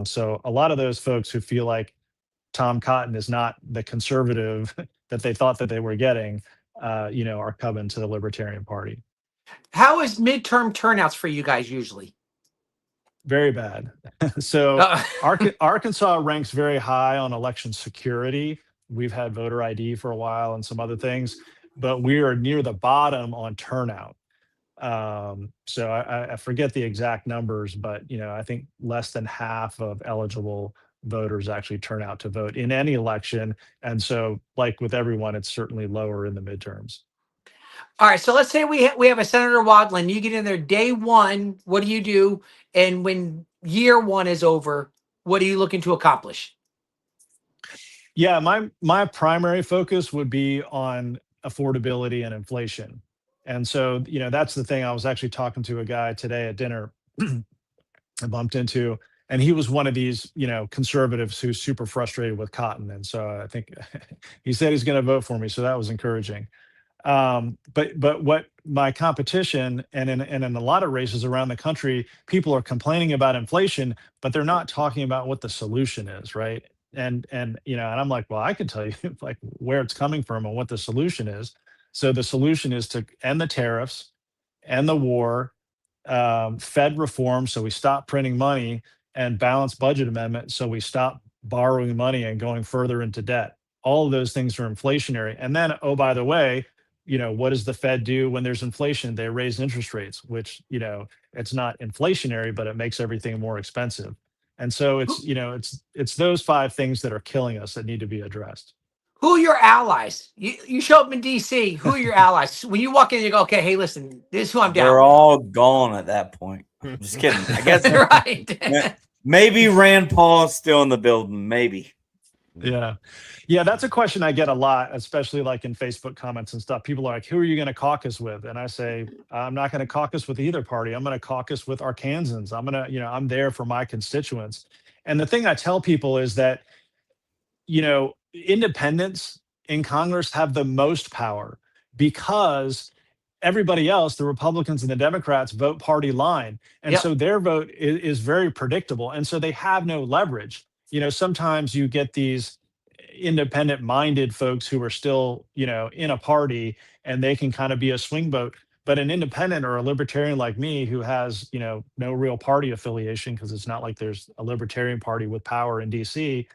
So a lot of those folks who feel like Tom Cotton is not the conservative that they thought that they were getting, are coming to the Libertarian Party. How is midterm turnouts for you guys usually? Very bad. So Arkansas ranks very high on election security. We've had voter ID for a while and some other things, but we are near the bottom on turnout. So I forget the exact numbers, but I think less than half of eligible voters actually turn out to vote in any election. And so, like with everyone, it's certainly lower in the midterms. All right, so let's say we have a Senator Wadlin. You get in there day one. What do you do? And when year one is over, what are you looking to accomplish? Yeah, my primary focus would be on affordability and inflation. And so, that's the thing. I was actually talking to a guy today at dinner I bumped into, and he was one of these, conservatives who's super frustrated with cotton. And so I think he said he's going to vote for me. So that was encouraging. But what my competition and in a lot of races around the country, people are complaining about inflation, but they're not talking about what the solution is, right? And I'm like, well, I can tell you like where it's coming from and what the solution is. So the solution is to end the tariffs, end the war, Fed reform, so we stop printing money, and balanced budget amendment, so we stop borrowing money and going further into debt. All of those things are inflationary. And then, oh, by the way, what does the Fed do when there's inflation? They raise interest rates, which, it's not inflationary, but it makes everything more expensive. And so it's those 5 things that are killing us that need to be addressed. Who are your allies? You show up in DC. Who are your allies? When you walk in, you go, okay, hey, listen, this is who I'm down They're with. all gone at that point. I'm just kidding. I guess right. Maybe Rand Paul's still in the building. Maybe. Yeah. That's a question I get a lot, especially like in Facebook comments and stuff. People are like, who are you going to caucus with? And I say, I'm not going to caucus with either party. I'm going to caucus with Arkansans. I'm going to, I'm there for my constituents. And the thing I tell people is that, independents in Congress have the most power because everybody else, the Republicans and the Democrats, vote party line. And so their vote is very predictable. And so they have no leverage. Sometimes you get these independent minded folks who are still, in a party, and they can kind of be a swing vote. But an independent or a libertarian like me who has, no real party affiliation, because it's not like there's a libertarian party with power in DC,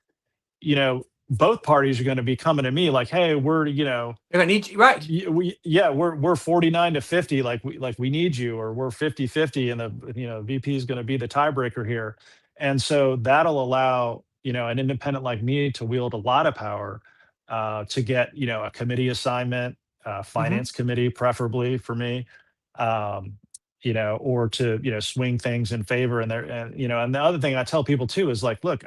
both parties are going to be coming to me like, hey, we're, they're gonna need you, right? we're 49-50, like we need you, or we're 50-50, and the VP is going to be the tiebreaker here. And so that'll allow, an independent like me to wield a lot of power, to get, a committee assignment, finance committee, preferably for me, um, or to, swing things in favor. And the other thing I tell people too is like, look,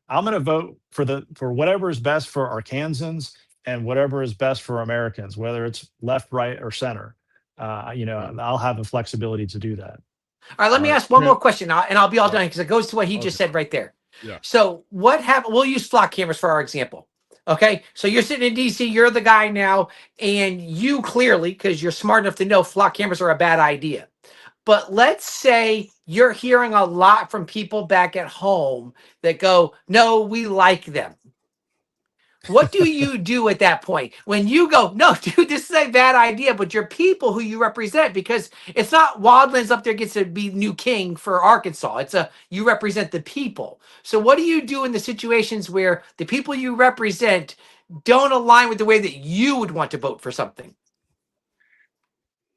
I'm going to vote for whatever is best for Arkansans and whatever is best for Americans, whether it's left, right, or center. I'll have the flexibility to do that. All right, let me ask one more question, and I'll be all done because it goes to what he just said right there. Yeah. So what happened? We'll use flock cameras for our example. Okay, so you're sitting in DC, you're the guy now, and you clearly, because you're smart enough to know flock cameras are a bad idea. But let's say you're hearing a lot from people back at home that go, no, we like them. What do you do at that point when you go, no, dude, this is a bad idea, but your people who you represent, because it's not Wadlin's up there gets to be new king for Arkansas. It's you represent the people. So what do you do in the situations where the people you represent don't align with the way that you would want to vote for something?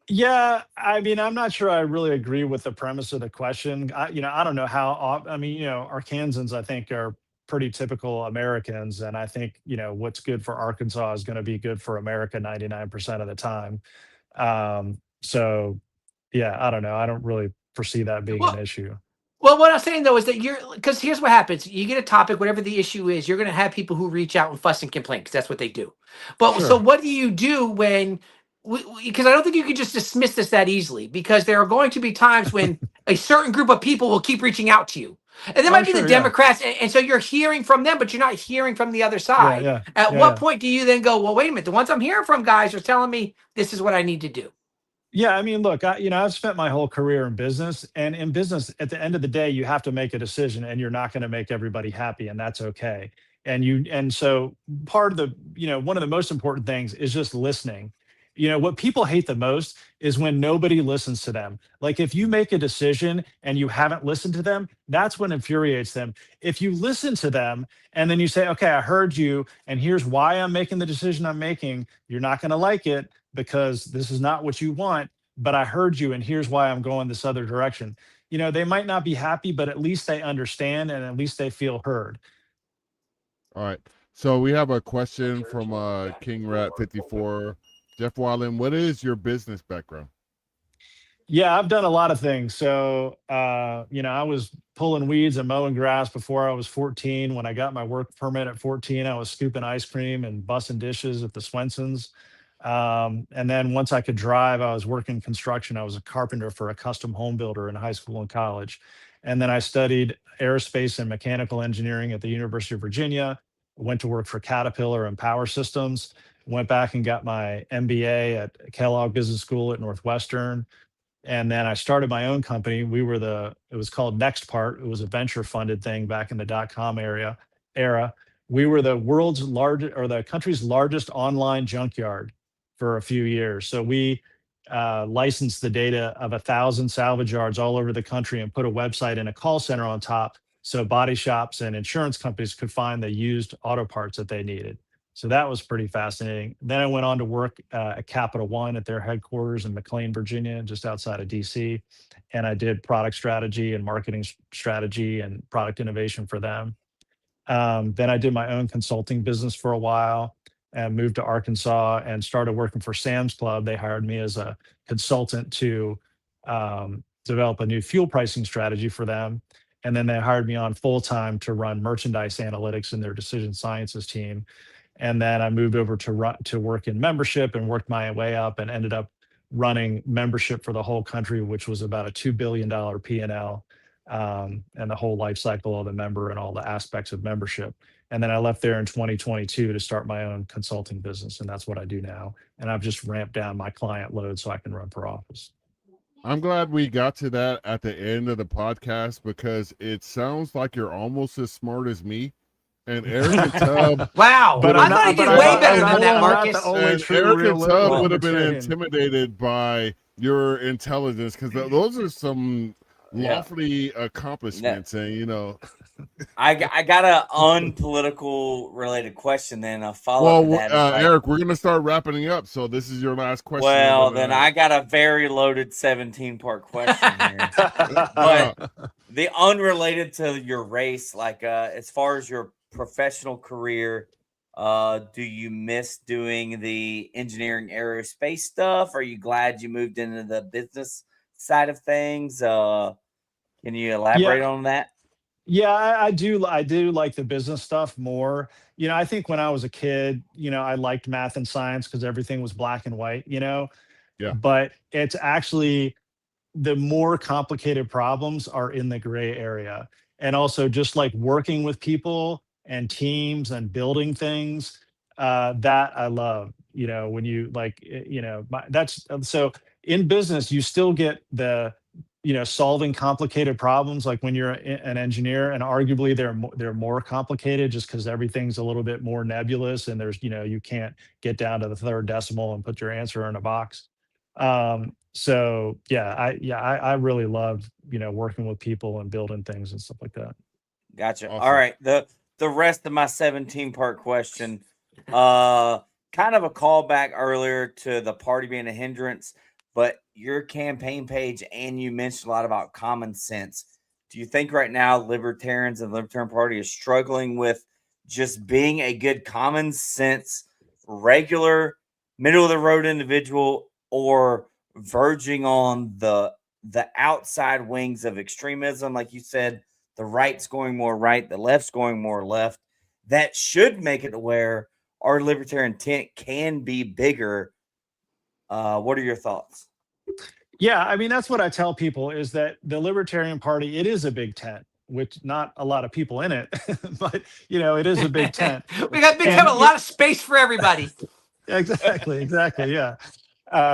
Yeah, I mean, I'm not sure I really agree with the premise of the question. I don't know how. Arkansans, I think, are pretty typical Americans, and I think what's good for Arkansas is going to be good for America 99% of the time. So, yeah, I don't know. I don't really foresee that being an issue. Well, what I'm saying though is that because here's what happens: you get a topic, whatever the issue is, you're going to have people who reach out and fuss and complain because that's what they do. But so, what do you do when? Because I don't think you can just dismiss this that easily, because there are going to be times when a certain group of people will keep reaching out to you. And there might be the Democrats, and so you're hearing from them, but you're not hearing from the other side. At what point do you then go, well, wait a minute, the ones I'm hearing from, guys, are telling me this is what I need to do? Yeah, I mean, look, I've spent my whole career in business, and in business, at the end of the day, you have to make a decision, and you're not going to make everybody happy, and that's okay. And so part of one of the most important things is just listening. What people hate the most is when nobody listens to them. Like if you make a decision and you haven't listened to them, that's what infuriates them. If you listen to them and then you say, okay, I heard you, and here's why I'm making the decision I'm making. You're not going to like it because this is not what you want, but I heard you, and here's why I'm going this other direction. They might not be happy, but at least they understand, and at least they feel heard. All right. So we have a question from King Rat 54. Jeff Wadlin, what is your business background? Yeah, I've done a lot of things. So, I was pulling weeds and mowing grass before I was 14. When I got my work permit at 14, I was scooping ice cream and bussing dishes at the Swensons. And then once I could drive, I was working construction. I was a carpenter for a custom home builder in high school and college. And then I studied aerospace and mechanical engineering at the University of Virginia. Went to work for Caterpillar and Power Systems. Went back and got my MBA at Kellogg Business School at Northwestern. And then I started my own company. It was called Next Part. It was a venture funded thing back in the .com era. We were the world's largest, or the country's largest online junkyard for a few years. So we licensed the data of 1,000 salvage yards all over the country and put a website and a call center on top, so body shops and insurance companies could find the used auto parts that they needed. So that was pretty fascinating. Then I went on to work at Capital One at their headquarters in McLean, Virginia, just outside of DC. And I did product strategy and marketing strategy and product innovation for them. Then I did my own consulting business for a while and moved to Arkansas and started working for Sam's Club. They hired me as a consultant to develop a new fuel pricing strategy for them. And then they hired me on full time to run merchandise analytics in their decision sciences team. And then I moved over to work in membership and worked my way up and ended up running membership for the whole country, which was about a $2 billion P&L, and the whole life cycle of the member and all the aspects of membership. And then I left there in 2022 to start my own consulting business. And that's what I do now. And I've just ramped down my client load so I can run for office. I'm glad we got to that at the end of the podcast, because it sounds like you're almost as smart as me. And Eric and Tubb. Wow. But I thought he did way better than that, Marcus. And Eric and Tubb would have been intimidated by your intelligence, because those are some lofty accomplishments. And, I got a unpolitical related question. Then a follow up to that. Eric, we're gonna start wrapping up. So this is your last question. Well, then I got a very loaded 17-part question here. But the unrelated to your race, like as far as your professional career, do you miss doing the engineering aerospace stuff? Are you glad you moved into the business side of things? Can you elaborate on that? Yeah, I do like the business stuff more. I think when I was a kid, I liked math and science because everything was black and white, Yeah. But it's actually the more complicated problems are in the gray area. And also just like working with people and teams and building things, that I love, when you like, that's so in business, you still get the, solving complicated problems like when you're an engineer, and arguably they're more complicated just because everything's a little bit more nebulous, and there's, you can't get down to the third decimal and put your answer in a box. So I really love, working with people and building things and stuff like that. Gotcha. Awesome. All right. The rest of my 17-part question, kind of a callback earlier to the party being a hindrance, but your campaign page, and you mentioned a lot about common sense. Do you think right now libertarians and the Libertarian Party is struggling with just being a good common sense, regular, middle of the road individual, or verging on the outside wings of extremism? Like you said, the right's going more right, the left's going more left. That should make it to where our libertarian tent can be bigger. What are your thoughts? Yeah, I mean, that's what I tell people is that the Libertarian Party, it is a big tent, which not a lot of people in it, but it is a big tent. We got big tent, a lot of space for everybody. Exactly. Yeah.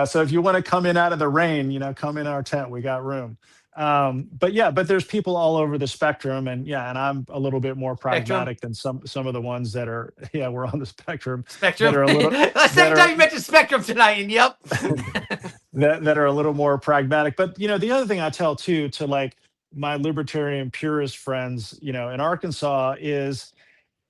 So if you want to come in out of the rain, come in our tent, we got room. But there's people all over the spectrum, and I'm a little bit more pragmatic than some of the ones that are, we're on the spectrum. Spectrum. That are a little, second time you mentioned spectrum tonight, and yep. that are a little more pragmatic. But the other thing I tell too to like my libertarian purist friends, in Arkansas is,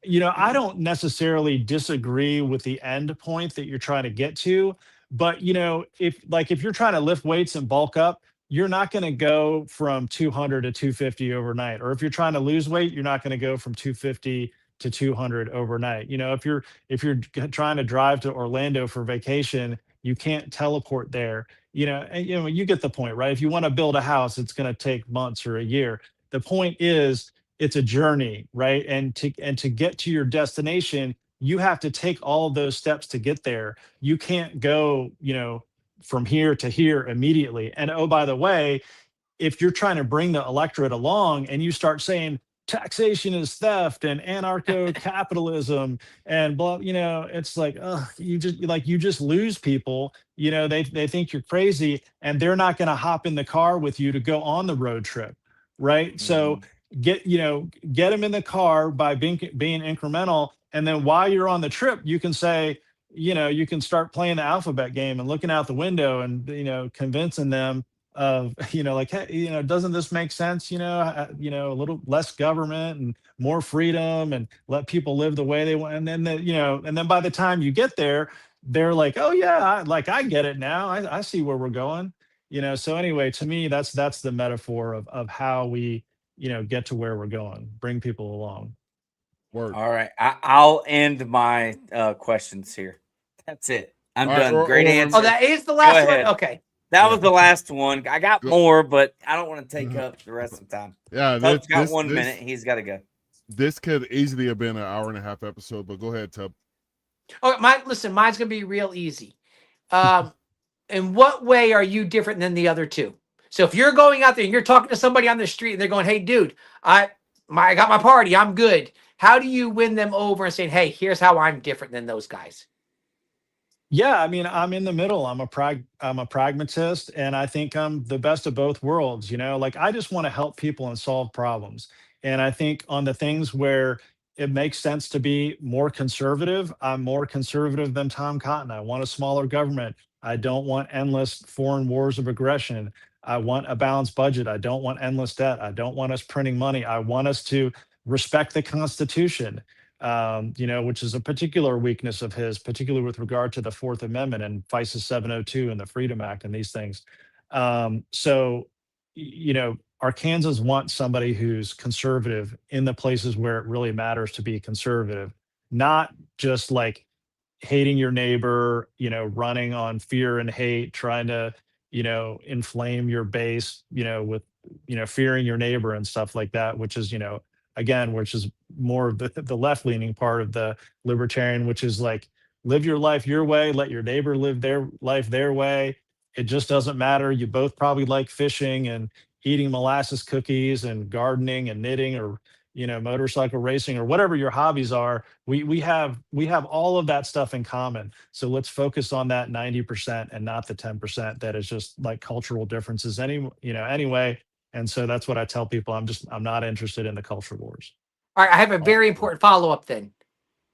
I don't necessarily disagree with the end point that you're trying to get to, but if you're trying to lift weights and bulk up, you're not going to go from 200 to 250 overnight. Or if you're trying to lose weight, you're not going to go from 250 to 200 overnight. If you're trying to drive to Orlando for vacation, you can't teleport there. And you get the point, right? If you want to build a house, it's going to take months or a year. The point is, it's a journey, right? And to get to your destination, you have to take all of those steps to get there. You can't go, from here to here immediately. And oh, by the way, if you're trying to bring the electorate along and you start saying taxation is theft and anarcho-capitalism and blah, it's like, you just lose people. They think you're crazy, and they're not going to hop in the car with you to go on the road trip, right? Mm-hmm. So get them in the car by being incremental, and then while you're on the trip, you can say, you can start playing the alphabet game and looking out the window and, convincing them of, like, hey, doesn't this make sense? A little less government and more freedom, and let people live the way they want. And then, and then by the time you get there, they're like, oh yeah, I get it now. I see where we're going, So anyway, to me, that's the metaphor of how we, get to where we're going, bring people along. Word. All right. I'll end my questions here. That's it. I'm done. Great answer. Oh, that is the last one? Okay. That was the last one. I got more, but I don't want to take up the rest of the time. Yeah. Tub's got 1 minute. He's got to go. This could easily have been an hour-and-a-half episode, but go ahead, Tub. Oh, mine's going to be real easy. In what way are you different than the other two? So if you're going out there and you're talking to somebody on the street and they're going, hey, dude, I got my party, I'm good. How do you win them over and say, hey, here's how I'm different than those guys? Yeah, I mean, I'm in the middle. I'm a pragmatist, and I think I'm the best of both worlds. Like, I just want to help people and solve problems. And I think on the things where it makes sense to be more conservative, I'm more conservative than Tom Cotton. I want a smaller government. I don't want endless foreign wars of aggression. I want a balanced budget. I don't want endless debt. I don't want us printing money. I want us to respect the Constitution, which is a particular weakness of his, particularly with regard to the Fourth Amendment and FISA 702 and the Freedom Act and these things. Arkansans want somebody who's conservative in the places where it really matters to be conservative, not just like hating your neighbor, running on fear and hate, trying to, inflame your base, with, fearing your neighbor and stuff like that, which is, again, which is more of the left leaning part of the libertarian, which is like, live your life your way, let your neighbor live their life their way. It just doesn't matter. You both probably like fishing and eating molasses cookies and gardening and knitting, or motorcycle racing, or whatever your hobbies are. We have all of that stuff in common. So let's focus on that 90% and not the 10% that is just like cultural differences anyway. And so that's what I tell people. I'm not interested in the culture wars. All right, I have a very important follow-up then.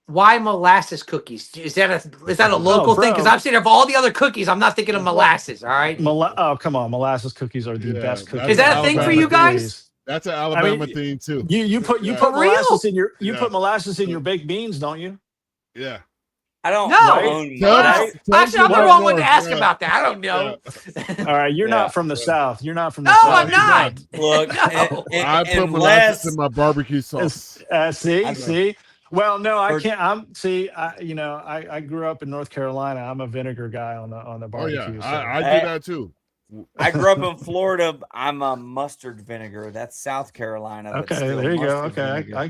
Why molasses cookies? Is that a local thing? Because I'm saying of all the other cookies, I'm not thinking of molasses. All right. Oh, come on, molasses cookies are the best cookies. Is that a thing for you guys? That's an Alabama thing too. You put molasses in your molasses in your baked beans, don't you? Yeah. I don't know. Actually, I'm the wrong one to ask about that. I don't know. All right, you're not from the South. You're not from the South. No, I'm not. Look, I put molasses in my barbecue sauce. See. Well, no, I can't. I grew up in North Carolina. I'm a vinegar guy on the barbecue. Oh, yeah. I do that too. I grew up in Florida. I'm a mustard vinegar. That's South Carolina. Okay, there you go. Okay, I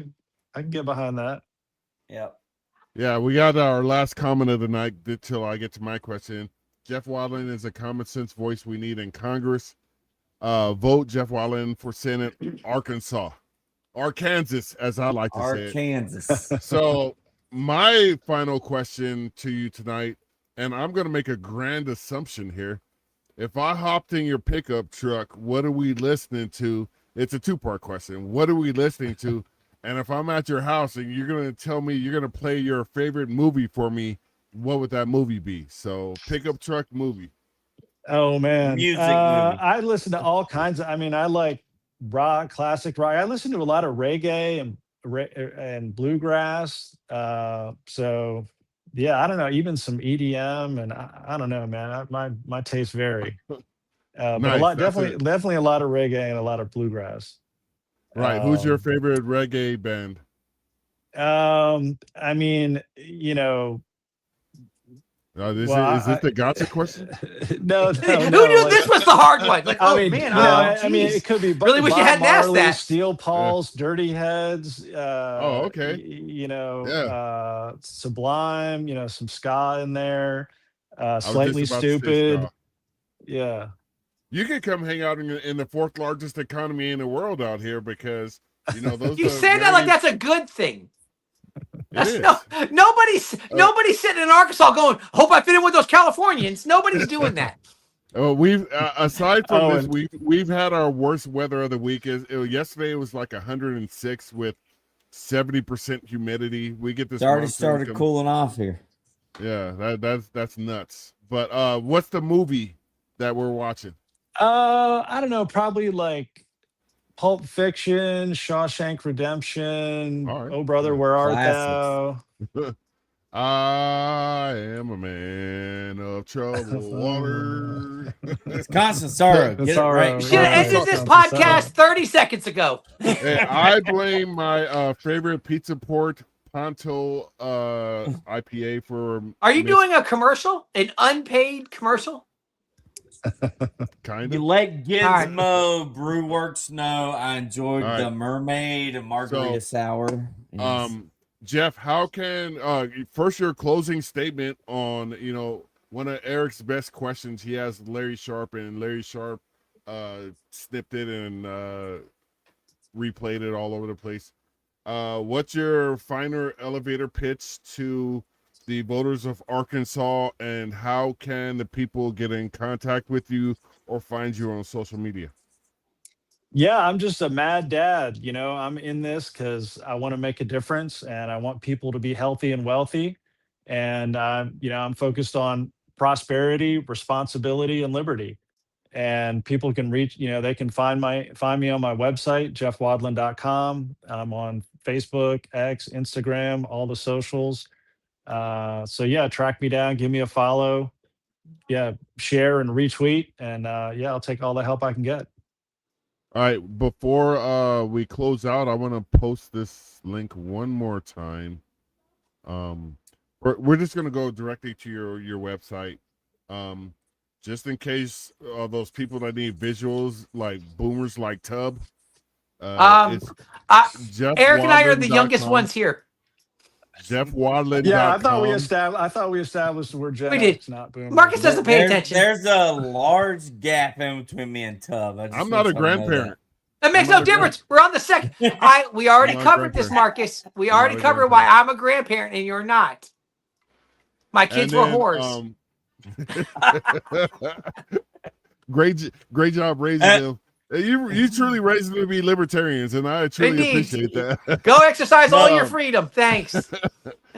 can get behind that. Yep. Yeah, we got our last comment of the night till I get to my question. Jeff Wadlin is a common sense voice we need in Congress. Vote Jeff Wadlin for Senate, Arkansas, as I like to say it. Arkansas. So my final question to you tonight, and I'm going to make a grand assumption here. If I hopped in your pickup truck, what are we listening to? It's a two-part question. What are we listening to? And if I'm at your house and you're going to tell me you're going to play your favorite movie for me, what would that movie be? So pickup truck movie. Oh, man. Music movie. I listen to all kinds of, I like rock, classic rock. I listen to a lot of reggae and bluegrass. So yeah, I don't know, even some EDM, and I don't know, man. My tastes vary. But nice. definitely a lot of reggae and a lot of bluegrass. Right. Who's your favorite reggae band? Is this the gotcha question? No. Who knew this was the hard one? Like, it could be. Really wish you hadn't asked that. Steel Pulse, Dirty Heads. Okay. Sublime. Some ska in there. Slightly Stupid. Yeah. You could come hang out in the fourth largest economy in the world out here, because those. You say that like that's a good thing. Nobody's sitting in Arkansas going, "Hope I fit in with those Californians." Nobody's doing that. Oh, we've aside from this, we've had our worst weather of the week. Yesterday it was like 106 with 70% humidity. We get this. It's already started cooling off here. Yeah, that's nuts. But what's the movie that we're watching? I don't know. Probably like Pulp Fiction, Shawshank Redemption. Right. Oh, brother, where art thou? I am a man of troubled water. It's constant sorrow. Get it right. You should have ended this podcast 30 seconds ago. Hey, I blame my favorite pizza port Ponto IPA for. Are you doing a commercial? An unpaid commercial? Kind of. You let Gizmo Brewworks know I enjoyed the Mermaid Margarita Sour. Yes. Jeff, how can first your closing statement on one of Eric's best questions? He has Larry Sharp, and Larry Sharp snipped it and replayed it all over the place. What's your final elevator pitch to the voters of Arkansas, and how can the people get in contact with you or find you on social media? Yeah, I'm just a mad dad. I'm in this because I want to make a difference, and I want people to be healthy and wealthy. And I'm focused on prosperity, responsibility, and liberty. and people can reach, they can find me on my website, jeffwadlin.com. I'm on Facebook, X, Instagram, all the socials. So yeah, track me down, give me a follow. Yeah, share and retweet, and yeah, I'll take all the help I can get. All right, before we close out, I want to post this link one more time. We're just gonna go directly to your website, just in case those people that need visuals like boomers like Tub. It's Eric and I are the youngest ones here. JeffWadlin.com. Yeah, I thought we established we're Gen X, not boomers. Marcus doesn't pay attention. There's a large gap in between me and Tub. I'm not a grandparent. That makes no difference. We're on the second. We already covered this, Marcus. We already covered why I'm a grandparent and you're not. My kids were whores. Great job raising them. You truly raised them to be libertarians, and I truly appreciate that. Go exercise all your freedom. Thanks.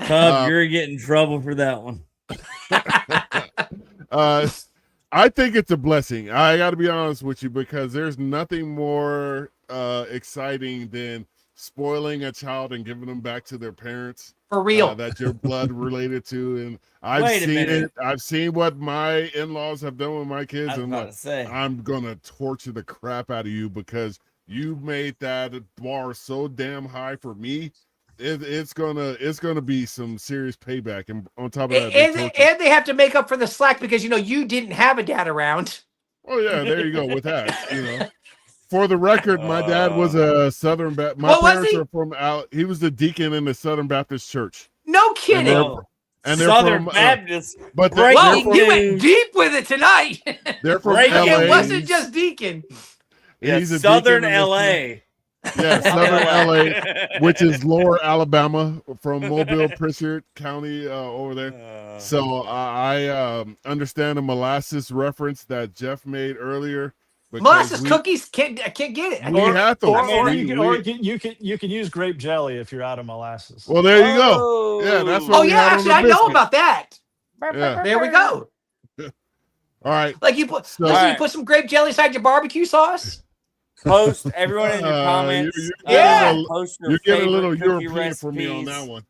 Tub, you're getting in trouble for that one. I think it's a blessing. I got to be honest with you, because there's nothing more exciting than spoiling a child and giving them back to their parents. For real. That you're blood related to. And I've seen it. I've seen what my in-laws have done with my kids. And I'm going to torture the crap out of you because you made that bar so damn high for me. It's gonna be some serious payback, and on top of that, and they have to make up for the slack because you didn't have a dad around. Oh yeah, there you go with that. For the record, my dad was a Southern Baptist. My parents are from out. He was the deacon in the Southern Baptist Church. No kidding. And they're Southern from, Baptist. But you went deep with it tonight. They're from LA. It wasn't just deacon. He's a Southern LA. Yeah, Southern LA, which is Lower Alabama, from Mobile, Pritchard County over there. So I understand the molasses reference that Jeff made earlier. Molasses cookies can't get it. We have those. Or you can use grape jelly if you're out of molasses. Well, there you go. Yeah, that's what. Actually, I know about that. Yeah. There we go. All right. Like you put some grape jelly inside your barbecue sauce. Post everyone in your comments. You're getting a little European for me on that one.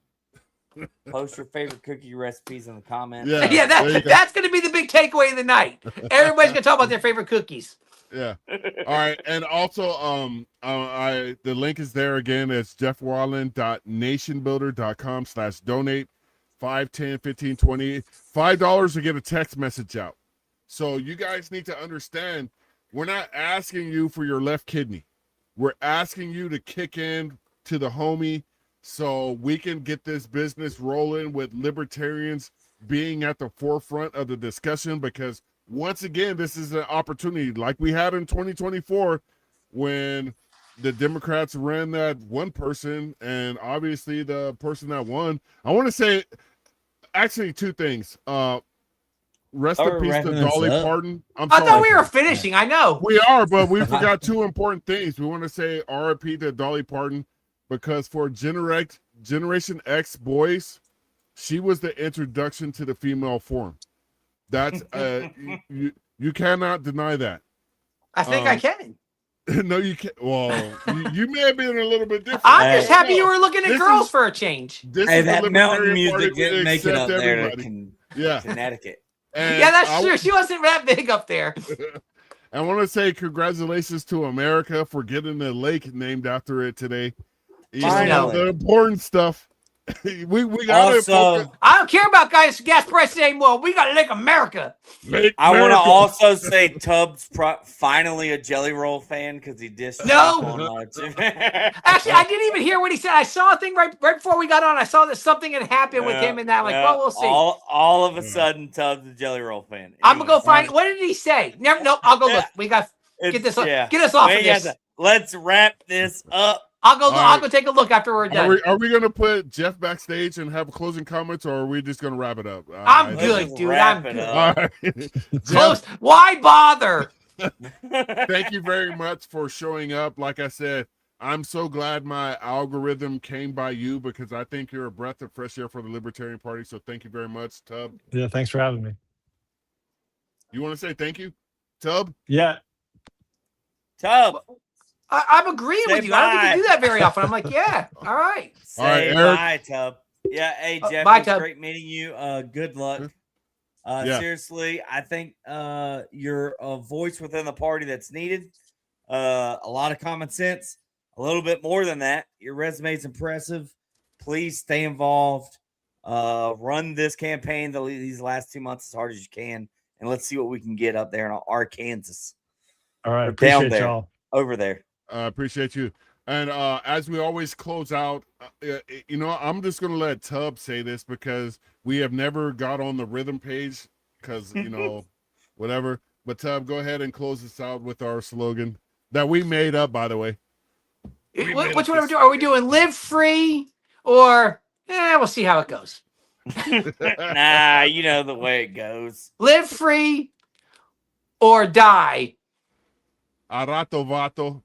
Post your favorite cookie recipes in the comments. Yeah, that's going to be the big takeaway of the night. Everybody's going to talk about their favorite cookies. Yeah. All right. And also, the link is there again. It's jeffwadlin.nationbuilder.com/donate. 5, 10, 15, 20, $5 to get a text message out. So you guys need to understand, we're not asking you for your left kidney. We're asking you to kick in to the homie so we can get this business rolling with libertarians being at the forefront of the discussion, because once again, this is an opportunity like we had in 2024 when the Democrats ran that one person, and obviously the person that won. I want to say actually two things. Rest in peace to Dolly Parton. I thought we were finishing. I know. We are, but we forgot two important things. We want to say RIP to Dolly Parton, because for Generation X boys, she was the introduction to the female form. That's you cannot deny that. I think I can. No, you can't. Well, you may have been a little bit different. I'm just happy you were looking at girls for a change. This is that the mountain music didn't make it up there to Connecticut. And yeah, that's true. She wasn't that big up there. I want to say congratulations to America for getting the lake named after it today. The important stuff. we got also, I don't care about gas prices anymore. We got Lake America. I want to also say Tubbs finally a Jelly Roll fan because he dissed. No. Actually, I didn't even hear what he said. I saw a thing right before we got on. I saw that something had happened with him and that. We'll see. All of a sudden, Tubbs a Jelly Roll fan. Anyway, I'm gonna go find. What did he say? No, I'll go look. We got get this. Get us off of this. Let's wrap this up. I'll go take a look after we're done. Are we going to put Jeff backstage and have closing comments, or are we just going to wrap it up? I'm good, dude. I'm good. All right. Close. Why bother? Thank you very much for showing up. Like I said, I'm so glad my algorithm came by you, because I think you're a breath of fresh air for the Libertarian Party. So thank you very much, Tub. Yeah, thanks for having me. You want to say thank you? Tub? Yeah. Tub. I'm agreeing Say with you. I don't think bye. you do that very often. I'm like, yeah, all right. Say Eric. bye, Tub. Yeah, hey Jeff, bye, it was Tub. great meeting you. Good luck. Yeah. Seriously, I think you're a voice within the party that's needed. A lot of common sense, a little bit more than that. Your resume is impressive. Please stay involved. Run this campaign these last 2 months as hard as you can, and let's see what we can get up there in Arkansas. All right. Or Appreciate down there, y'all. over there. Appreciate you. And as we always close out, I'm just going to let Tub say this because we have never got on the rhythm page because, whatever. But Tub, go ahead and close us out with our slogan that we made up, by the way. Which one are we doing? Are we doing live free or we'll see how it goes. Nah, you know the way it goes. Live free or die. Arato vato.